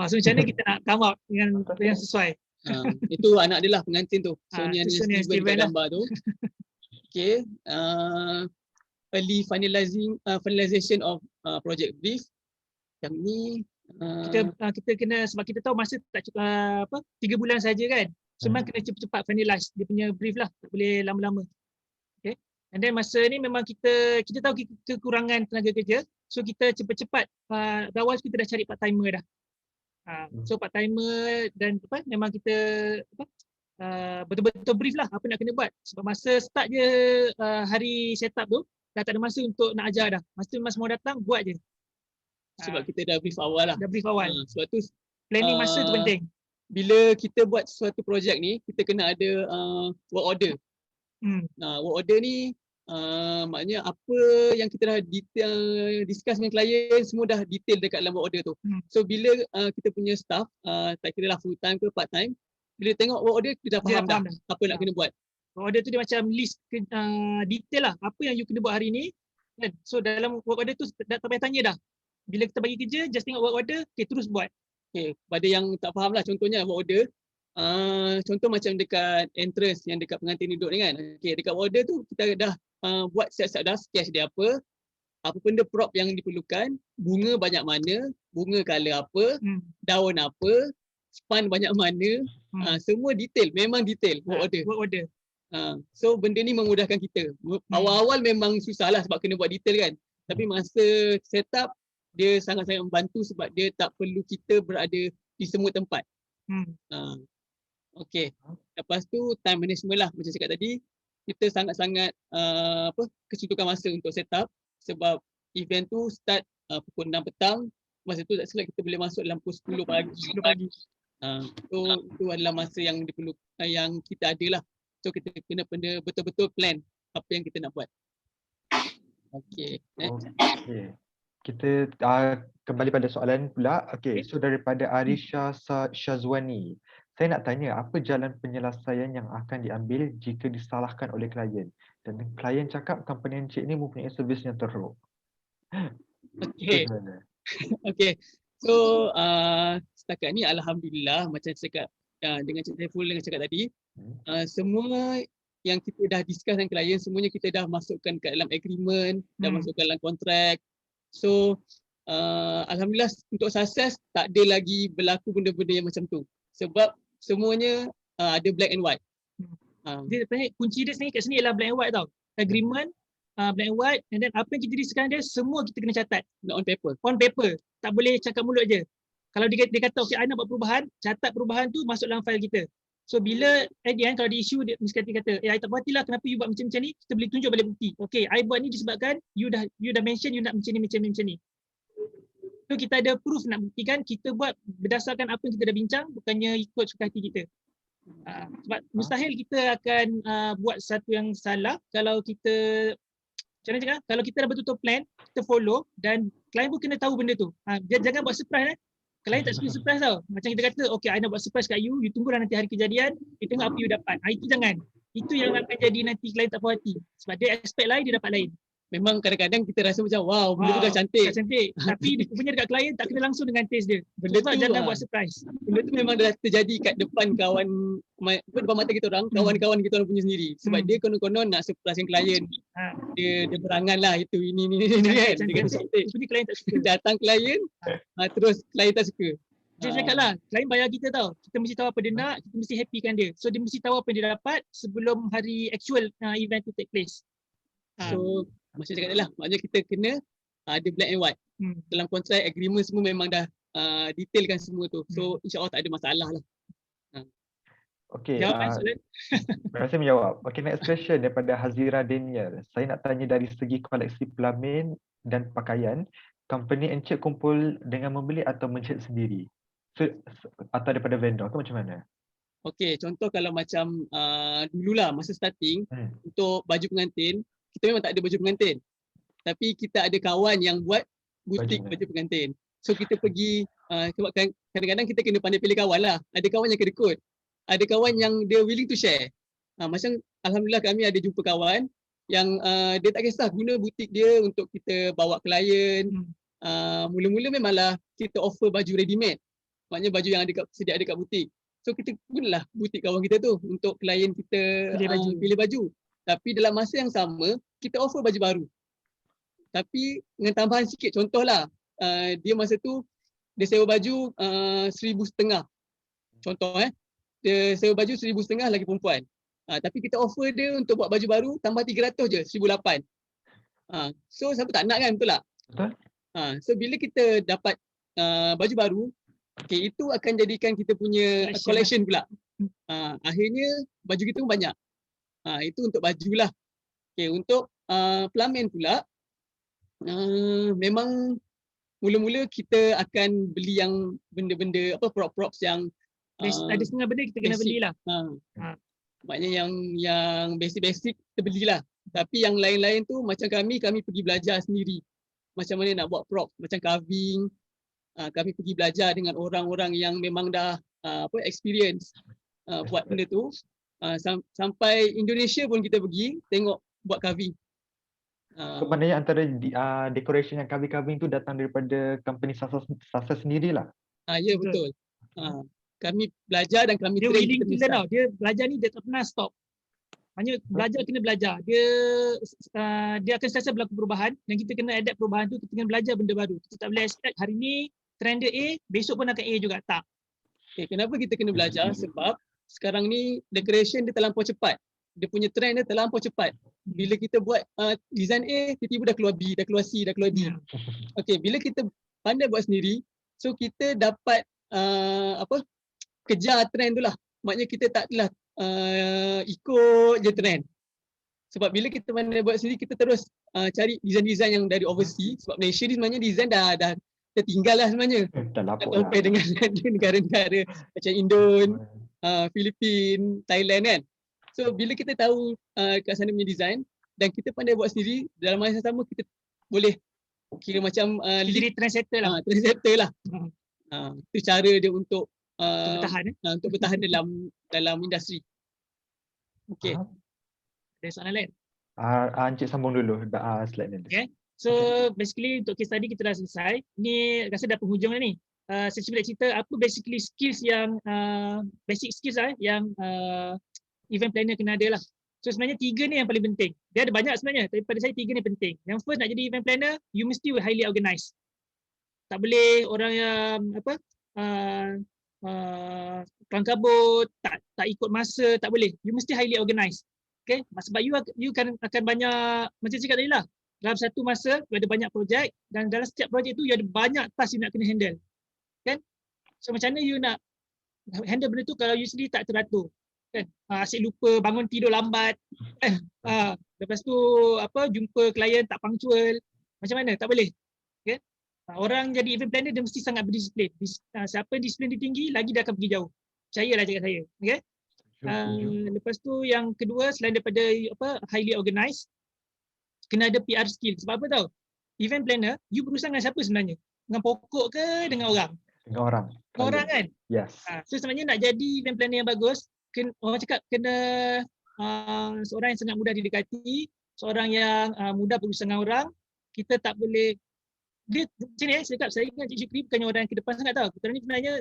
Speaker 2: So macam mana kita nak come up dengan yang sesuai.
Speaker 3: Itu anak dia lah pengantin tu. So ni ada
Speaker 2: Steven
Speaker 3: dekat gambar tu. Okay. Early finalization of project brief. Yang ni
Speaker 2: kita kena, sebab kita tahu masa tak cukup 3 bulan saja kan. So memang kena cepat-cepat finalize dia punya brief lah. Tak boleh lama-lama. Okay. And then masa ni memang kita tahu kekurangan tenaga kerja. So kita cepat-cepat awal kita dah cari part timer dah. So part timer dan memang kita betul-betul brief lah apa nak kena buat. Sebab masa start je hari setup tu dah tak ada masa untuk nak ajar dah. Masa semua datang buat je.
Speaker 3: Sebab kita dah brief awal lah.
Speaker 2: Dah brief awal.
Speaker 3: Sebab tu
Speaker 2: planning masa tu penting.
Speaker 3: Bila kita buat suatu projek ni, kita kena ada work order. Work order ni maknanya apa yang kita dah detail discuss dengan klien semua dah detail dekat dalam work order tu. So bila kita punya staff tak kira lah full time ke part time, bila tengok work order kita dah faham dah apa nak kena buat.
Speaker 2: Work order tu dia macam list detail lah apa yang you kena buat hari ni kan. So dalam work order tu tak payah tanya dah. Bila kita bagi kerja just tengok work order, okay, terus buat.
Speaker 3: Okay, pada yang tak faham lah contohnya work order. Contoh macam dekat entrance yang dekat pengantin duduk ni kan. Okay, dekat work order tu kita dah buat siap-siap dah sketch dia apa benda prop yang diperlukan, bunga banyak mana, bunga color apa, daun apa, span banyak mana, semua detail, memang detail work order. So benda ni memudahkan kita. Awal-awal memang susah lah sebab kena buat detail kan. Tapi masa setup dia sangat-sangat membantu sebab dia tak perlu kita berada di semua tempat. Okay. Lepas tu time management lah macam cakap tadi. Kita sangat-sangat kesutukan masa untuk setup sebab event tu start pukul 6 petang. Masa tu tak silap kita boleh masuk dalam pukul 10 pagi. So itu adalah masa yang diperlukan, yang kita ada lah. So kita kena betul-betul plan apa yang kita nak buat. Okay.
Speaker 1: Kita kembali pada soalan pula. Okay, so daripada Arisha Syazwani. Saya nak tanya, apa jalan penyelesaian yang akan diambil jika disalahkan oleh klien? Dan klien cakap company Encik ni mempunyai servis yang teruk.
Speaker 3: Okay. So, setakat ni Alhamdulillah macam cakap dengan Cik Saiful dengan cakap tadi, semua yang kita dah discuss dengan klien, semuanya kita dah masukkan ke dalam agreement, dah masukkan dalam kontrak. So, Alhamdulillah untuk sukses tak ada lagi berlaku benda-benda yang macam tu. Sebab semuanya ada black and white.
Speaker 2: Dia kunci dia kat sini ialah black and white tau. Agreement, black and white, and then apa yang kita discuss dia semua kita kena catat.
Speaker 3: On paper.
Speaker 2: On paper. Tak boleh cakap mulut je. Kalau dia kata okay, I nak buat perubahan, catat perubahan tu masuk dalam file kita. So bila at the end kalau ada isu dia mesti kata, I tak puas hati lah kenapa you buat macam ni, kita boleh tunjuk balik bukti. Okay, I buat ni disebabkan you dah mention you nak macam ni. So kita ada proof nak buktikan kita buat berdasarkan apa yang kita dah bincang, bukannya ikut suka hati kita. Sebab mustahil kita akan buat sesuatu yang salah kalau kita macam mana cakap, kalau kita dah betul-betul plan, kita follow dan klien pun kena tahu benda tu. Jangan buat surprise. Klien tak suka surprise tau. Macam kita kata, okay, I nak buat surprise kat you tunggulah nanti hari kejadian, kita tengok apa you dapat. Itu jangan. Itu yang akan jadi nanti klien tak puas hati. Sebab dia expect lain, dia dapat lain.
Speaker 3: memang kadang-kadang kita rasa macam wow, benda tu dah cantik.
Speaker 2: Tapi dia punya dekat klien tak kena langsung dengan taste dia.
Speaker 3: Benda
Speaker 2: Sebab
Speaker 3: tu,
Speaker 2: jangan buat surprise.
Speaker 3: Benda tu memang dah terjadi kat depan depan mata kita orang, kawan-kawan kita orang punya sendiri. Sebab dia konon-konon nak surprisekan klien. Dia berangan lah itu ini kan. Dia kata cantik.
Speaker 2: Tapi klien tak suka.
Speaker 3: Datang klien, terus klien tak suka.
Speaker 2: Dia cakap lah, klien bayar kita tau. Kita mesti tahu apa dia nak, kita mesti happykan dia. So dia mesti tahu apa yang dia dapat sebelum hari actual event tu take place.
Speaker 3: So macam cakap tadi lah, maknanya kita kena ada black and white. Dalam kontrak, agreement semua memang dah detailkan semua tu. So insyaAllah tak ada masalah lah.
Speaker 1: Okey,
Speaker 2: Jawab soalan.
Speaker 1: terima kasih menjawab. Okey, next question daripada Hazira Daniel. Saya nak tanya dari segi koleksi pelamin dan pakaian, company Encik kumpul dengan membeli atau mencet sendiri? Atau daripada vendor ke macam mana?
Speaker 3: Okey, contoh kalau macam dululah masa starting, untuk baju pengantin, kita memang tak ada baju pengantin. Tapi kita ada kawan yang buat butik baju pengantin. So kita pergi, kadang-kadang kita kena pandai pilih kawan lah. Ada kawan yang kedekut. Ada kawan yang dia willing to share. Macam Alhamdulillah kami ada jumpa kawan yang dia tak kisah guna butik dia untuk kita bawa klien. Mula-mula memanglah kita offer baju ready made. Maknanya baju yang sedia ada kat butik. So kita gunalah butik kawan kita tu untuk klien kita pilih baju. Tapi dalam masa yang sama, kita offer baju baru. Tapi dengan tambahan sikit, contohlah, dia masa tu, dia sewa baju 1,500. Contoh dia sewa baju 1,500 lagi perempuan. Tapi kita offer dia untuk buat baju baru, tambah 300 je, 1,800. So siapa tak nak kan, betul tak?
Speaker 1: Betul.
Speaker 3: So bila kita dapat baju baru, okay, itu akan jadikan kita punya collection pula. Akhirnya baju kita pun banyak. Itu untuk baju lah. Okay, untuk pelamin pula, memang mula-mula kita akan beli yang benda-benda prop-props yang
Speaker 2: ada setengah benda kita kena belilah.
Speaker 3: Maknanya yang basic-basic kita belilah. Tapi yang lain-lain tu macam kami pergi belajar sendiri. Macam mana nak buat prop, macam carving. Kami pergi belajar dengan orang-orang yang memang dah experience buat benda tu. Sampai Indonesia pun kita pergi tengok buat carving.
Speaker 1: So maknanya antara decoration yang carving tu datang daripada company Sasa sendirilah.
Speaker 3: Ya betul. Kami belajar dan kami
Speaker 2: dia
Speaker 3: train.
Speaker 2: willing to learn tau. Dia belajar ni dia tak pernah stop. Maknanya belajar kena belajar. Dia akan sentiasa berlaku perubahan dan kita kena adapt perubahan tu, kita kena belajar benda baru. Kita tak boleh expect hari ni trend dia A, besok pun akan A juga, tak.
Speaker 3: Okay, kenapa kita kena belajar? Sebab sekarang ni decoration dia terlampau cepat. Dia punya trend dia terlampau cepat. Bila kita buat design A, tiba-tiba dah keluar B, dah keluar C, dah keluar D. Okay, bila kita pandai buat sendiri, so kita dapat kejar trend tu lah. Maknanya kita taklah ikut je trend. Sebab bila kita pandai buat sendiri, kita terus cari design-design yang dari overseas. Sebab Malaysia ni sebenarnya design dah tertinggal lah sebenarnya.
Speaker 1: Dah lapuk lah.
Speaker 3: Compare dengan negara-negara macam Indon, Filipin, Thailand kan. So bila kita tahu kat sana punya design dan kita pandai buat sendiri, dalam masa sama kita boleh kira macam
Speaker 2: jadi trendsetter lah.
Speaker 3: Trendsetter lah. Itu cara dia untuk
Speaker 2: bertahan
Speaker 3: untuk bertahan dalam industri. Okey.
Speaker 2: Ada soalan lain?
Speaker 1: Encik sambung dulu slide ni.
Speaker 2: Okay. So basically untuk case study kita dah selesai. Ni rasa dah penghujung dah ni. Saya cuba nak cerita apa basically skills yang basic skills yang event planner kena ada lah. So sebenarnya 3 ni yang paling penting. Dia ada banyak sebenarnya, tapi pada saya 3 ni penting. Yang first, nak jadi event planner, you mesti highly organized. Tak boleh orang yang kelang kabut, tak ikut masa, tak boleh. You mesti highly organized. Okay? Sebab you akan banyak, macam cakap tadi lah, dalam satu masa you ada banyak projek dan dalam setiap projek tu you ada banyak task you nak kena handle. Kan? So macam mana you nak handle benda tu kalau you sendiri tak teratur? Kan? Asyik lupa, bangun tidur lambat. Lepas tu jumpa klien tak punctual. Macam mana? Tak boleh. Okay? Orang jadi event planner dia mesti sangat berdisiplin. Siapa disiplin dia tinggi, lagi dia akan pergi jauh. Percayalah cakap saya. Okay? Lepas tu yang kedua, selain daripada highly organized, kena ada PR skill. Sebab apa tahu? Event planner, you berurusan dengan siapa sebenarnya? Dengan pokok ke dengan orang?
Speaker 1: Dengan orang.
Speaker 2: Dengan orang kan?
Speaker 1: Yes.
Speaker 2: So sebenarnya nak jadi event planner yang bagus, orang cakap kena seorang yang sangat mudah didekati, seorang yang mudah berurusan dengan orang, kita tak boleh, dia macam ni saya cakap, saya ingat Cik Syukri bukannya orang yang ke depan sangat tau. Kita ni sebenarnya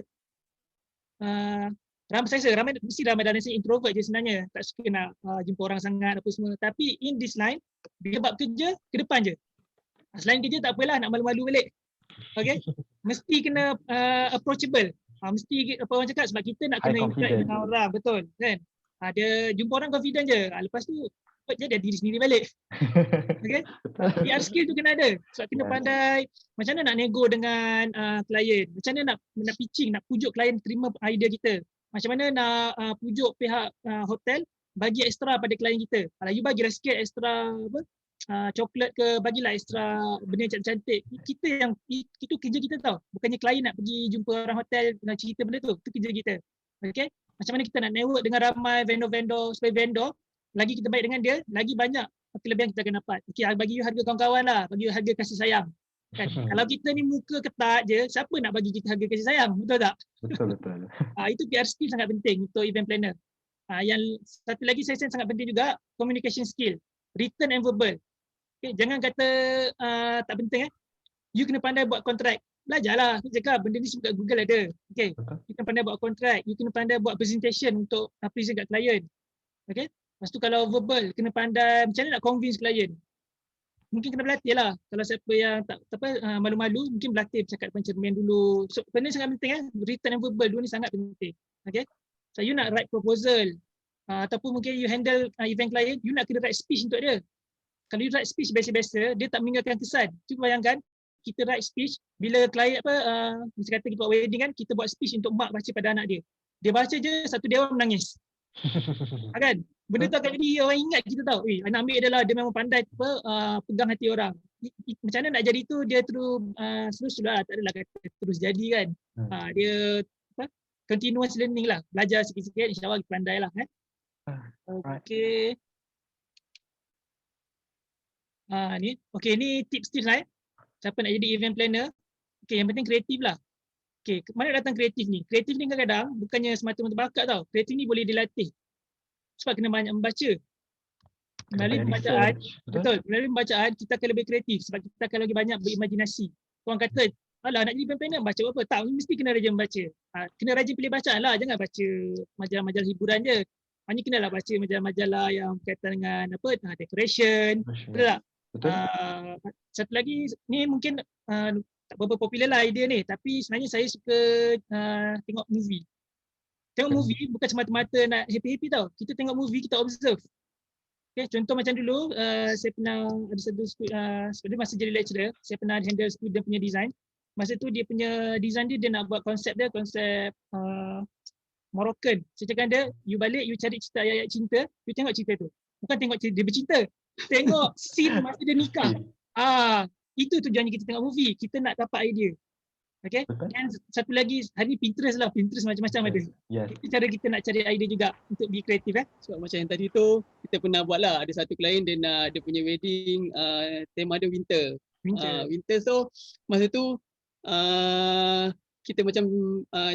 Speaker 2: mesti ramai dalam sini introvert je sebenarnya, tak suka nak jumpa orang sangat apa semua. Tapi in this line, dia buat kerja ke depan je. Selain kerja tak apalah nak malu-malu balik. Okay, mesti kena approachable. Mesti apa orang cakap, sebab kita nak
Speaker 1: High
Speaker 2: kena interact
Speaker 1: confidence.
Speaker 2: dengan orang, betul kan? Dia jumpa orang confident je. Lepas tu jadi diri sendiri balik. Okay, PR skill tu kena ada. Sebab kena pandai macam mana nak nego dengan klien, macam mana nak pitching, nak pujuk klien terima idea kita, macam mana nak pujuk pihak hotel bagi ekstra pada klien kita. Kalau you bagilah sikit ekstra coklat ke, bagilah ekstra benda cantik-cantik. Kita yang itu kerja kita tau. Bukannya klien nak pergi jumpa orang hotel nak cerita benda tu. Itu kerja kita. Okay, macam mana kita nak network dengan ramai vendor-vendor, supaya vendor lagi kita baik dengan dia, lagi banyak kelebihan kita akan dapat. Okay, bagi you harga kawan-kawan lah, bagi you harga kasih sayang. Kan? Kalau kita ni muka ketat je, siapa nak bagi kita harga kasih sayang? Betul tak?
Speaker 1: Betul.
Speaker 2: Itu PR skill sangat penting untuk event planner. Yang satu lagi saya sangat penting juga, communication skill, written and verbal. Okay, jangan kata tak penting. You kena pandai buat kontrak. Belajarlah. Aku cakap benda ni semua kat Google ada. Okay. You kena pandai buat kontrak. You kena pandai buat presentation untuk present kat klien. Okay. Lepas tu kalau verbal, kena pandai macam mana nak convince klien. Mungkin kena berlatih lah. Kalau siapa yang tak malu-malu, mungkin berlatih bercakap depan cermin dulu. So, benda sangat penting. Written and verbal, dua ni sangat penting. Okay. So you nak write proposal, ataupun mungkin you handle event client, you nak kena write speech untuk dia. Kalau you write speech biasa-biasa, dia tak meninggalkan kesan. Cuba bayangkan, kita write speech, bila klien macam kata kita buat wedding kan, kita buat speech untuk mak baca pada anak dia. Dia baca je, satu dewan menangis. Kan? Benda tu akan jadi orang ingat kita tahu. Anak ambil dia lah, dia memang pandai pegang hati orang. Macam mana nak jadi tu, dia terus lah, tak adalah kata terus jadi kan. Dia continuous learning lah. Belajar sikit-sikit, insyaAllah kita pandai lah. Okay. Ni. Okay, ni tips-tips lah. Siapa nak jadi event planner. Okay, yang penting kreatif lah. Okay, mana datang kreatif ni? Kreatif ni kadang-kadang bukannya semata-mata bakat tau. Kreatif ni boleh dilatih. Sebab kena banyak membaca. Melalui pembacaan, betul. Melalui pembacaan kita akan lebih kreatif sebab kita akan lagi banyak berimajinasi. Orang kata, alah nak jadi event planner baca apa? Tak, mesti kena rajin membaca. Kena rajin pilih bacaan lah. Jangan baca majalah-majalah hiburan je. Hanya kenalah baca majalah-majalah yang berkaitan dengan decoration. Betul tak? Satu lagi, ni mungkin tak berapa popular lah idea ni, tapi sebenarnya saya suka tengok movie. Tengok movie bukan semata-mata nak happy-happy tau. Kita tengok movie, kita observe. Okay, contoh macam dulu, saya pernah ada satu sebenarnya masa jadi lecturer, saya pernah handle student punya design. Masa tu dia punya design dia nak buat konsep Moroccan. Saya cakap dia, you balik, you cari cerita ayat-ayat cinta, you tengok cerita tu. Bukan tengok cerita dia bercinta. Tengok scene masa dia nikah. Itu tujuannya kita tengok movie. Kita nak dapat idea. Okay. Dan satu lagi, hari ni Pinterest lah. Pinterest macam-macam ada. Itu cara kita nak cari idea juga untuk be kreatif.
Speaker 3: Sebab macam yang tadi tu, kita pernah buat lah. Ada satu klien dia punya wedding, tema dia winter. Winter so, masa tu kita macam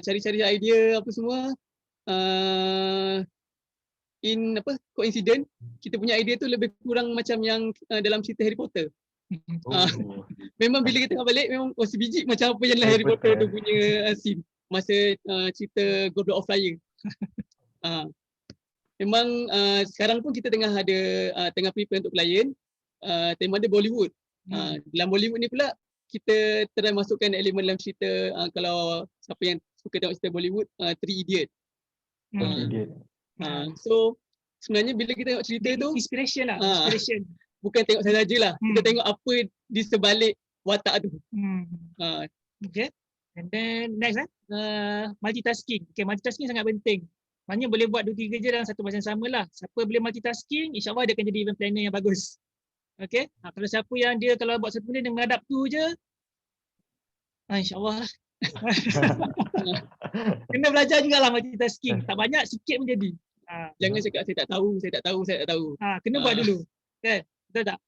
Speaker 3: cari-cari idea apa semua. Coincident, kita punya idea tu lebih kurang macam yang dalam cerita Harry Potter. Memang bila kita tengok balik memang sebiji macam apa yang Harry Potter tu punya scene masa cerita Goblet of Fire. Memang sekarang pun kita tengah prepare untuk klien, tema dia Bollywood. Dalam Bollywood ni pula kita try masukkan elemen dalam cerita, kalau siapa yang suka tengok cerita Bollywood, Three Idiot. So sebenarnya bila kita tengok cerita tu
Speaker 2: inspiration lah, inspiration.
Speaker 3: Bukan tengok saja lah. Kita tengok apa di sebalik watak tu.
Speaker 2: Okay. And then next multitasking. Okay, multitasking sangat penting. Maknanya boleh buat 2-3 kerja dalam satu masa yang sama lah. Siapa boleh multitasking, insyaAllah dia akan jadi event planner yang bagus. Okay. Kalau siapa yang dia kalau buat satu benda dia menghadap tu je, insyaAllah lah. Kena belajar jugalah multitasking. Tak banyak, sikit pun jadi.
Speaker 3: Jangan cakap saya tak tahu.
Speaker 2: Kena buat dulu. Kan? Betul tak?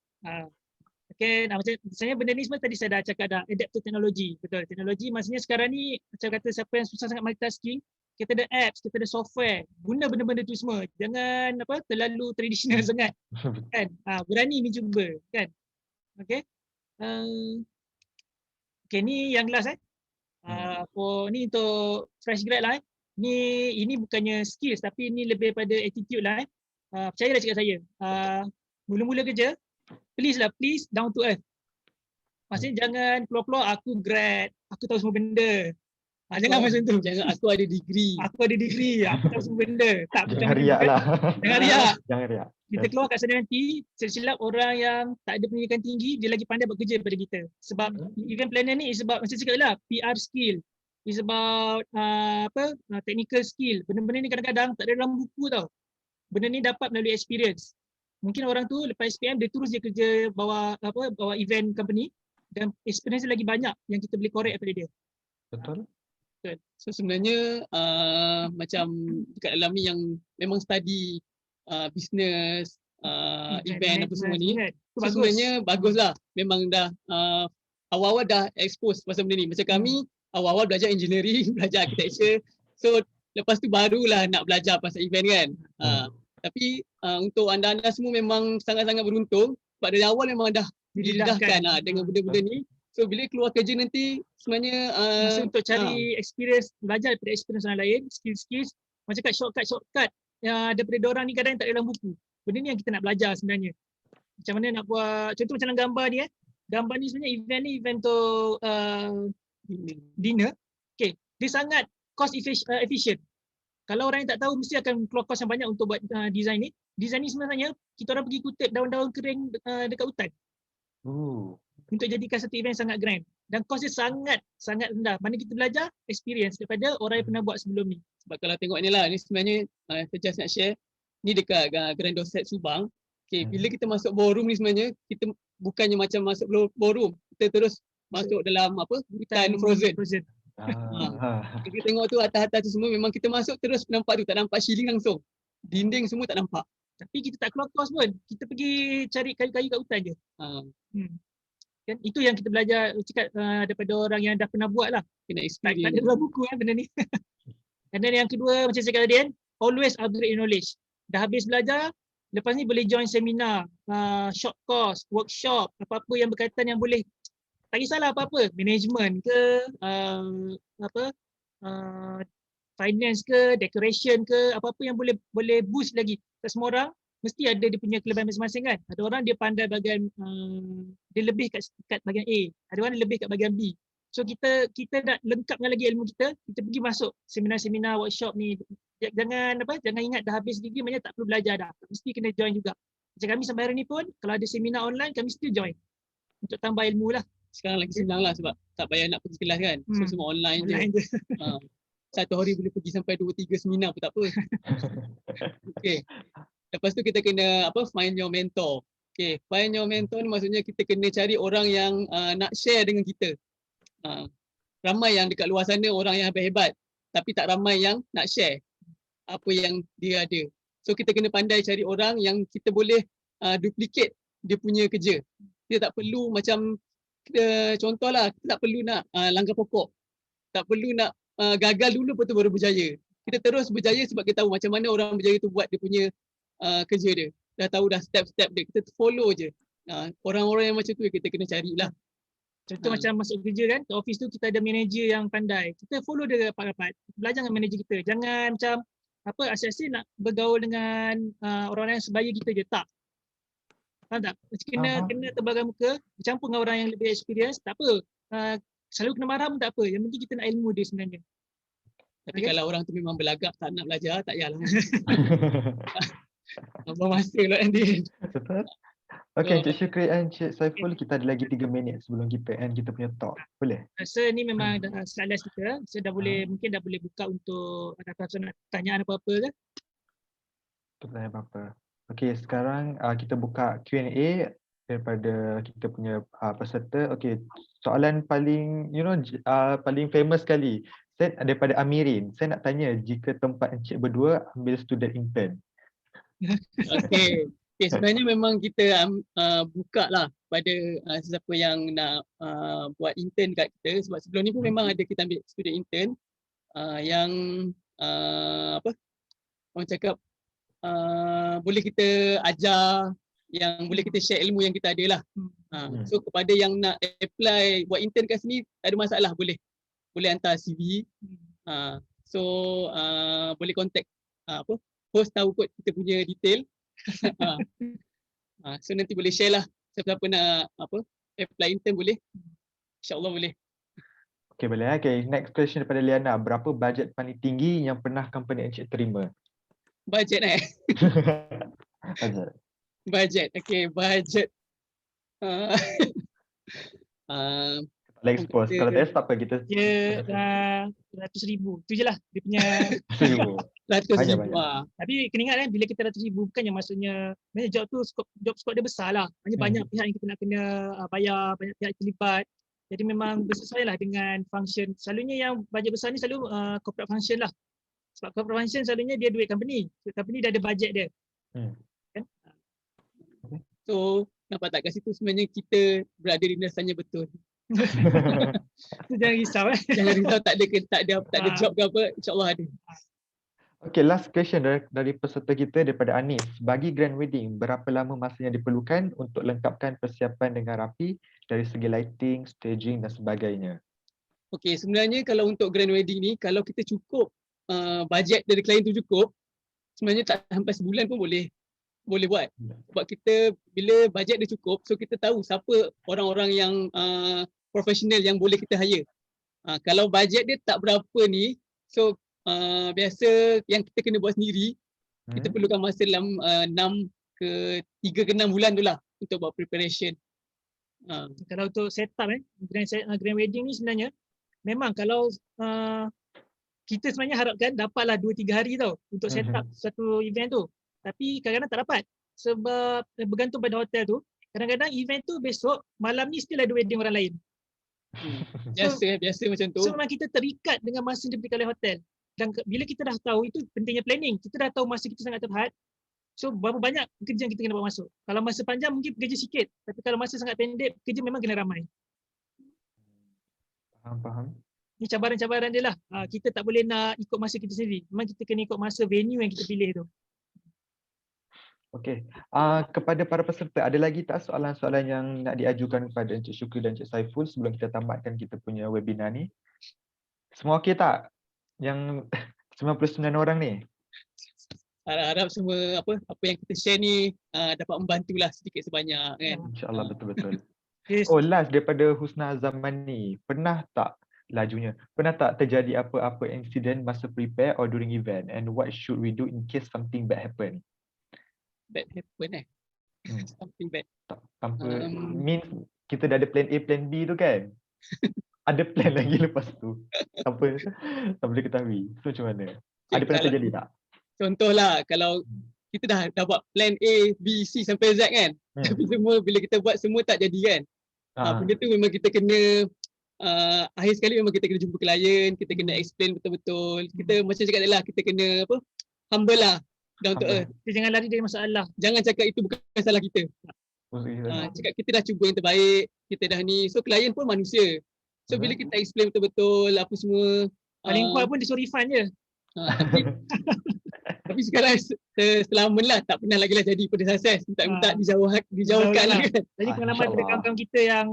Speaker 2: Okay, misalnya benda ni semua tadi saya dah cakap dah, adapt to teknologi. Betul, teknologi maksudnya sekarang ni macam kata siapa yang susah sangat multitasking, kita ada apps, kita ada software. Guna benda-benda tu semua. Jangan terlalu tradisional sangat. Kan? Berani mencuba. Kan? Okay. Okay, ni yang last ni untuk fresh grad lah. Ini bukannya skills tapi ini lebih pada attitude lah. Percayalah cakap saya. Mula-mula kerja, please down to earth. Maksudnya jangan keluar-keluar aku grad, aku tahu semua benda. Jangan macam tu.
Speaker 3: Jangan aku ada degree.
Speaker 2: Aku ada degree, aku tahu semua benda. Tak
Speaker 1: Jangan riak lah.
Speaker 2: Jangan riak.
Speaker 1: Jangan riak.
Speaker 2: Kita keluar kat sana nanti, silap orang yang tak ada pendidikan tinggi, dia lagi pandai buat kerja daripada kita. Sebab event planner ni is about, macam cakap lah, PR skill. Is about technical skill. Benda-benda ni kadang-kadang tak ada dalam buku tau. Benda ni dapat melalui experience. Mungkin orang tu lepas SPM dia terus dia kerja bawa event company dan experience dia lagi banyak yang kita boleh korek daripada dia.
Speaker 1: Betul.
Speaker 3: So sebenarnya macam dekat dalam ni yang memang study business, event apa semua ni, so sebenarnya baguslah. Memang dah awal-awal dah expose pasal benda ni. Macam kami awal-awal belajar engineering, belajar architecture. So lepas tu barulah nak belajar pasal event kan. Tapi untuk anda-anda semua memang sangat-sangat beruntung sebab dari awal memang dah didedahkan dengan benda-benda ni. So bila keluar kerja nanti sebenarnya
Speaker 2: masa untuk cari experience, belajar daripada experience orang lain, skills, macam kat shortcut daripada diorang ni kadang tak ada dalam buku. Benda ni yang kita nak belajar sebenarnya. Macam mana nak buat, contoh macam dalam gambar ni gambar ni sebenarnya event untuk dinner. Okay, dia sangat cost efficient. Kalau orang yang tak tahu mesti akan keluar kos yang banyak untuk buat design ni. Design ni sebenarnya kita orang pergi kutip daun-daun kering dekat hutan. Untuk jadikan satu event sangat grand. Dan kos dia sangat rendah. Mana kita belajar experience daripada orang yang pernah buat sebelum ni.
Speaker 3: Sebab kalau tengok ni lah, ni sebenarnya saya just nak share. Ni dekat Grand Dorset Subang. Okay, bila kita masuk ballroom ni sebenarnya, kita bukannya macam masuk ballroom. Kita terus masuk dalam hutan frozen. Kita tengok tu atas-atas tu semua memang kita masuk terus nampak tu, tak nampak ceiling langsung. Dinding semua tak nampak.
Speaker 2: Tapi kita tak keluar kos pun. Kita pergi cari kayu-kayu kat hutan je. Kan? Itu yang kita belajar cakap daripada orang yang dah pernah buat lah.
Speaker 3: Kena
Speaker 2: Tak
Speaker 3: experience.
Speaker 2: ada dalam buku benda ni. Dan yang kedua macam saya kata tadi always upgrade your knowledge. Dah habis belajar, lepas ni boleh join seminar, short course, workshop, apa-apa yang berkaitan yang boleh, tak kisahlah apa-apa, management ke, finance ke, decoration ke, apa-apa yang boleh boost lagi. Tak semua orang mesti ada dia punya kelebihan masing-masing kan. Ada orang dia pandai bahagian dia lebih kat bahagian A, ada orang dia lebih kat bahagian B. So kita nak lengkapkan lagi ilmu kita pergi masuk seminar-seminar, workshop ni. Jangan ingat dah habis degree maknanya tak perlu belajar dah. Mesti kena join juga. Macam kami sampai hari ni pun kalau ada seminar online kami still join untuk tambah ilmu lah.
Speaker 3: Sekarang lagi senang lah sebab tak payah nak pergi kelas kan. So semua online je. Satu hari boleh pergi sampai 2-3 seminar pun tak apa. Okay. Lepas tu kita kena find your mentor. Okay, find your mentor ni maksudnya kita kena cari orang yang nak share dengan kita. Ramai yang dekat luar sana orang yang hebat-hebat tapi tak ramai yang nak share apa yang dia ada. So kita kena pandai cari orang yang kita boleh duplicate dia punya kerja. Dia tak perlu macam contohlah kita tak perlu nak langgar pokok. Tak perlu nak gagal dulu lepas tu baru berjaya. Kita terus berjaya sebab kita tahu macam mana orang berjaya tu buat dia punya kerja dia. Dah tahu dah step-step dia. Kita follow je. Orang-orang yang macam tu kita kena carilah.
Speaker 2: Contoh macam masuk kerja kan, ke office tu kita ada manager yang pandai. Kita follow dia rapat-rapat. Belajar dengan manager kita. Jangan macam asyik-asyik nak bergaul dengan orang-orang yang sebaya kita je. Tak. Faham tak? Kena terbangkan muka, bercampur dengan orang yang lebih experience, tak apa. Selalu kena marah pun tak apa. Yang penting kita nak ilmu dia sebenarnya.
Speaker 3: Tapi kalau orang tu memang berlagak tak nak belajar, tak payahlah. Abang masa lah nanti.
Speaker 1: Betul. Okay, Encik Syukri dan Encik Saiful, kita ada lagi 3 minit sebelum kita end kita punya talk. Boleh?
Speaker 2: Rasa ni memang dah slide kita. So dah boleh, mungkin dah boleh buka untuk ada nak tanyaan apa-apa ke?
Speaker 1: Tanya apa-apa. Okay, sekarang kita buka Q&A daripada kita punya peserta. Okay, soalan paling paling famous sekali. Saya daripada Amirin. Saya nak tanya jika tempat encik berdua ambil student intern.
Speaker 3: Okay, sebenarnya memang kita buka lah pada sesiapa yang nak buat intern kat kita. Sebab sebelum ni pun memang ada kita ambil student intern yang apa orang cakap boleh kita ajar, yang boleh kita share ilmu yang kita ada lah. So kepada yang nak apply buat intern kat sini tak ada masalah, boleh hantar CV. So boleh contact apa host, tahu kot kita punya detail. So nanti boleh share lah, siapa-siapa nak apa apply intern boleh, insyaAllah boleh.
Speaker 1: Okay, boleh. Okay, next question daripada Liana. Berapa bajet paling tinggi yang pernah company Encik terima?
Speaker 3: Bajet
Speaker 1: Bajet.
Speaker 3: Bajet, okay, bajet. Uh,
Speaker 1: Tak expose. Kalau tak tak apa kita.
Speaker 2: Dia 100,000. Tu je lah dia punya
Speaker 1: 1,000.
Speaker 3: 100,000.
Speaker 2: Tapi kena ingat bila kita 100,000 bukan yang maksudnya job tu job scope dia besar lah. Hanya banyak pihak yang kita nak kena bayar, banyak pihak terlibat. Jadi memang bersesuaian lah dengan function. Selalunya yang bajet besar ni selalu corporate function lah. Sebab corporate function selalunya dia duit company. So, company dah ada bajet dia. Kan?
Speaker 3: So nampak tak kat situ sebenarnya kita berada di dasarnya betul.
Speaker 2: Jangan risau
Speaker 3: Jangan risau, tak ada job ke apa, insyaAllah ada.
Speaker 1: Okay, last question dari peserta kita daripada Anis. Bagi grand wedding, berapa lama masa yang diperlukan untuk lengkapkan persiapan dengan rapi dari segi lighting, staging dan sebagainya?
Speaker 3: Okay, sebenarnya kalau untuk grand wedding ni, kalau kita cukup bajet dari klien tu cukup, sebenarnya tak sampai sebulan pun boleh buat. Sebab kita bila bajet dia cukup, so kita tahu siapa orang-orang yang profesional yang boleh kita hire. Kalau bajet dia tak berapa ni, so biasa yang kita kena buat sendiri, kita perlukan masa dalam 3 ke 6 bulan tu lah untuk buat preparation.
Speaker 2: Kalau untuk setup grand wedding ni sebenarnya memang kalau kita sebenarnya harapkan dapatlah 2-3 hari tau untuk setup satu event tu. Tapi kadang-kadang tak dapat sebab bergantung pada hotel tu. Kadang-kadang event tu besok, malam ni still ada wedding orang lain.
Speaker 3: Biasa macam tu.
Speaker 2: So memang kita terikat dengan masa yang diberikan oleh hotel. Dan bila kita dah tahu, itu pentingnya planning. Kita dah tahu masa kita sangat terhad. So berapa banyak kerja yang kita kena buat masuk. Kalau masa panjang mungkin kerja sikit. Tapi kalau masa sangat pendek, kerja memang kena ramai.
Speaker 1: Faham.
Speaker 2: Ini cabaran-cabaran dia lah. Kita tak boleh nak ikut masa kita sendiri. Memang kita kena ikut masa venue yang kita pilih tu.
Speaker 1: Okey. Kepada para peserta, ada lagi tak soalan-soalan yang nak diajukan kepada Encik Syukri dan Encik Saiful sebelum kita tamatkan kita punya webinar ni? Semua okey tak? Yang 99 orang ni?
Speaker 3: Harap-harap semua apa yang kita share ni dapat membantulah sedikit sebanyak kan.
Speaker 1: InsyaAllah betul-betul.
Speaker 2: Yes.
Speaker 1: Oh, last daripada Husna Zaman ni, pernah tak terjadi apa-apa insiden masa prepare or during event, and what should we do in case something bad happen?
Speaker 3: Bad happen something bad.
Speaker 1: Means kita dah ada plan A, plan B tu kan? Ada plan lagi lepas tu. Tak boleh ketahui. So macam mana? Ada pernah terjadi tak?
Speaker 3: Contohlah kalau kita dah buat plan A, B, C sampai Z kan. Tapi semua bila kita buat semua tak jadi kan. Benda tu memang kita kena akhir sekali memang kita kena jumpa klien, kita kena explain betul-betul. Kita macam cakap tadi lah, kita kena humble lah. Down to earth.
Speaker 2: Kita jangan lari dari masalah.
Speaker 3: Jangan cakap itu bukan salah kita. Cakap kita dah cuba yang terbaik, kita dah ni. So klien pun manusia. So bila kita explain betul-betul apa semua,
Speaker 2: paling kuat pun dia suruh refund je.
Speaker 3: Tapi sekarang selamat lah, tak pernah lagi lah jadi pada sukses. Minta dijauhkan lah kan.
Speaker 2: Jadi pengalaman daripada kawan-kawan kita yang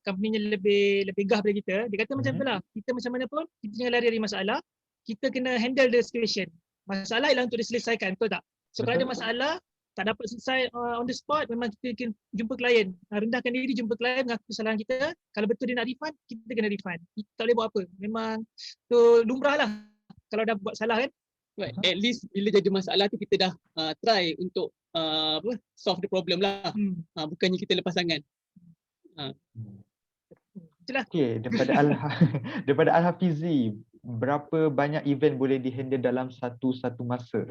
Speaker 2: company-nya lebih gah daripada kita, dia kata macam tu lah, kita macam mana pun kita jangan lari dari masalah, kita kena handle the situation. Masalah ialah untuk diselesaikan, betul tak? So kalau ada masalah tak dapat selesai on the spot, memang kita kena jumpa klien, rendahkan diri, jumpa klien, mengaku kesalahan kita. Kalau betul dia nak refund, kita kena refund. Kita tak boleh buat apa, memang tu lumrah lah kalau dah buat salah kan.
Speaker 3: Right. At least bila jadi masalah tu kita dah try untuk solve the problem lah. Bukannya kita lepas tangan.
Speaker 2: Itulah.
Speaker 1: Okay, daripada Al-Hafizi, berapa banyak event boleh dihandle dalam satu masa?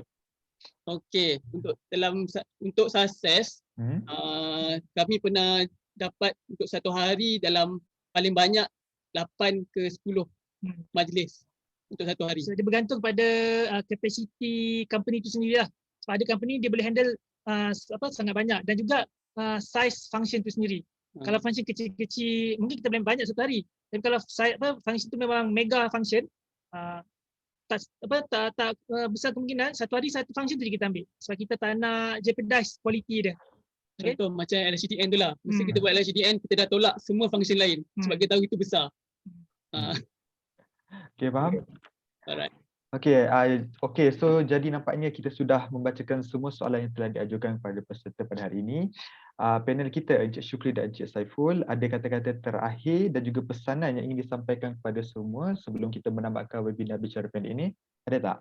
Speaker 3: Okay, untuk sukses, kami pernah dapat untuk satu hari dalam paling banyak 8 ke 10 majlis untuk satu hari.
Speaker 2: So dia bergantung pada capacity company itu sendiri lah. Sebab ada company dia boleh handle sangat banyak, dan juga size function itu sendiri. Kalau function kecil-kecil mungkin kita boleh banyak satu hari. Tapi kalau function tu memang mega function, besar kemungkinan satu hari satu function tu je kita ambil sebab kita tak nak jeopardize quality dia. Okay?
Speaker 3: Contoh macam LHDN tu lah. Mesti kita buat LHDN, kita dah tolak semua function lain sebab kita tahu itu besar.
Speaker 1: Okay, faham?
Speaker 3: Alright.
Speaker 1: Okay, so jadi nampaknya kita sudah membacakan semua soalan yang telah diajukan kepada peserta pada hari ini. Panel kita, Encik Syukri dan Encik Saiful, ada kata-kata terakhir dan juga pesanan yang ingin disampaikan kepada semua sebelum kita menamatkan webinar bicara pendek ini. Ada tak?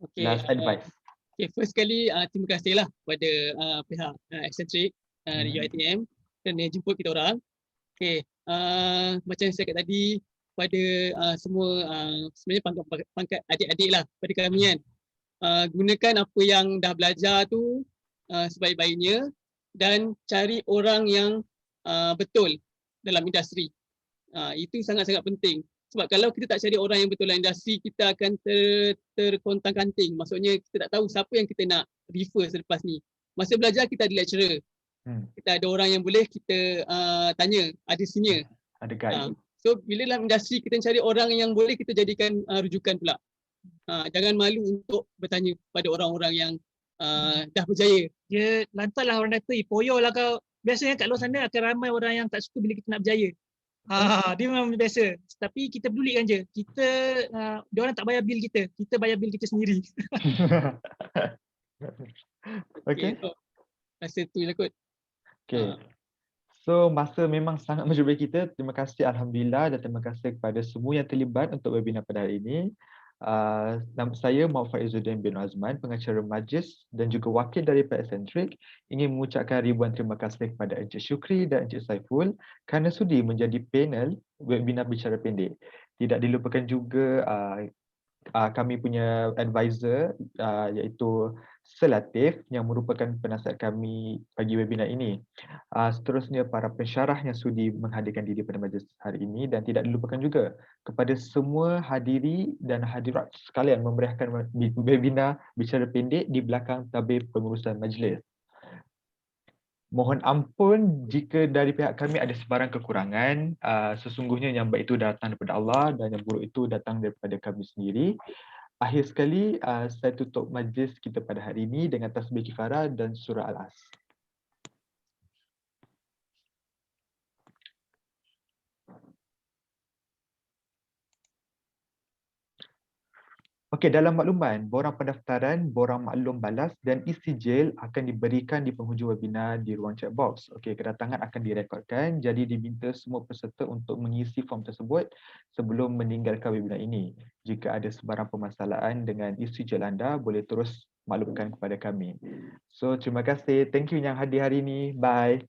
Speaker 3: Okay,
Speaker 1: last advice.
Speaker 3: Okay, first sekali terima kasihlah kepada pihak Accentric di UiTM kerana jemput kita orang. Okay, macam saya cakap tadi, pada semua sebenarnya pangkat adik-adik lah pada kami kan, gunakan apa yang dah belajar tu sebaik-baiknya dan cari orang yang betul dalam industri. Itu sangat-sangat penting. Sebab kalau kita tak cari orang yang betul dalam industri, kita akan terkontang-kanting. Maksudnya kita tak tahu siapa yang kita nak refer selepas ni. Masa belajar kita ada lecturer. Kita ada orang yang boleh kita tanya, ada senior.
Speaker 1: Ada guide.
Speaker 3: So bila dalam industri kita cari orang yang boleh kita jadikan rujukan pula. Jangan malu untuk bertanya pada orang-orang yang dah berjaya.
Speaker 2: Dia lantarlah orang kata, poyo lah kau. Biasanya kat luar sana akan ramai orang yang tak suka bila kita nak berjaya. Dia memang biasa. Tapi kita pedulikan je. Kita, dia orang tak bayar bil kita. Kita bayar bil kita sendiri.
Speaker 3: Okay. Rasa tu je kot.
Speaker 1: Okay. So masa memang sangat menjumpai kita. Terima kasih Alhamdulillah dan terima kasih kepada semua yang terlibat untuk webinar pada hari ini. Nama saya Muhammad Faizuddin bin Azman, pengacara majlis dan juga wakil dari Accentric, ingin mengucapkan ribuan terima kasih kepada Encik Syukri dan Encik Saiful kerana sudi menjadi panel webinar bicara pendek. Tidak dilupakan juga kami punya advisor iaitu Selatif yang merupakan penasihat kami bagi webinar ini. Seterusnya para pensyarah yang sudi menghadirkan diri pada majlis hari ini dan tidak dilupakan juga kepada semua hadiri dan hadirat sekalian memeriahkan webinar bicara pendek di belakang tabir pengurusan majlis. Mohon ampun jika dari pihak kami ada sebarang kekurangan. Sesungguhnya yang baik itu datang daripada Allah dan yang buruk itu datang daripada kami sendiri. Akhir sekali, saya tutup majlis kita pada hari ini dengan tasbih kifarah dan surah Al-As. Okey, dalam makluman, borang pendaftaran, borang maklum balas dan isi sijil akan diberikan di penghujung webinar di ruang chat box. Okey, kedatangan akan direkodkan, jadi diminta semua peserta untuk mengisi form tersebut sebelum meninggalkan webinar ini. Jika ada sebarang permasalahan dengan isi sijil anda, boleh terus maklumkan kepada kami. So, terima kasih. Thank you yang hadir hari ini. Bye.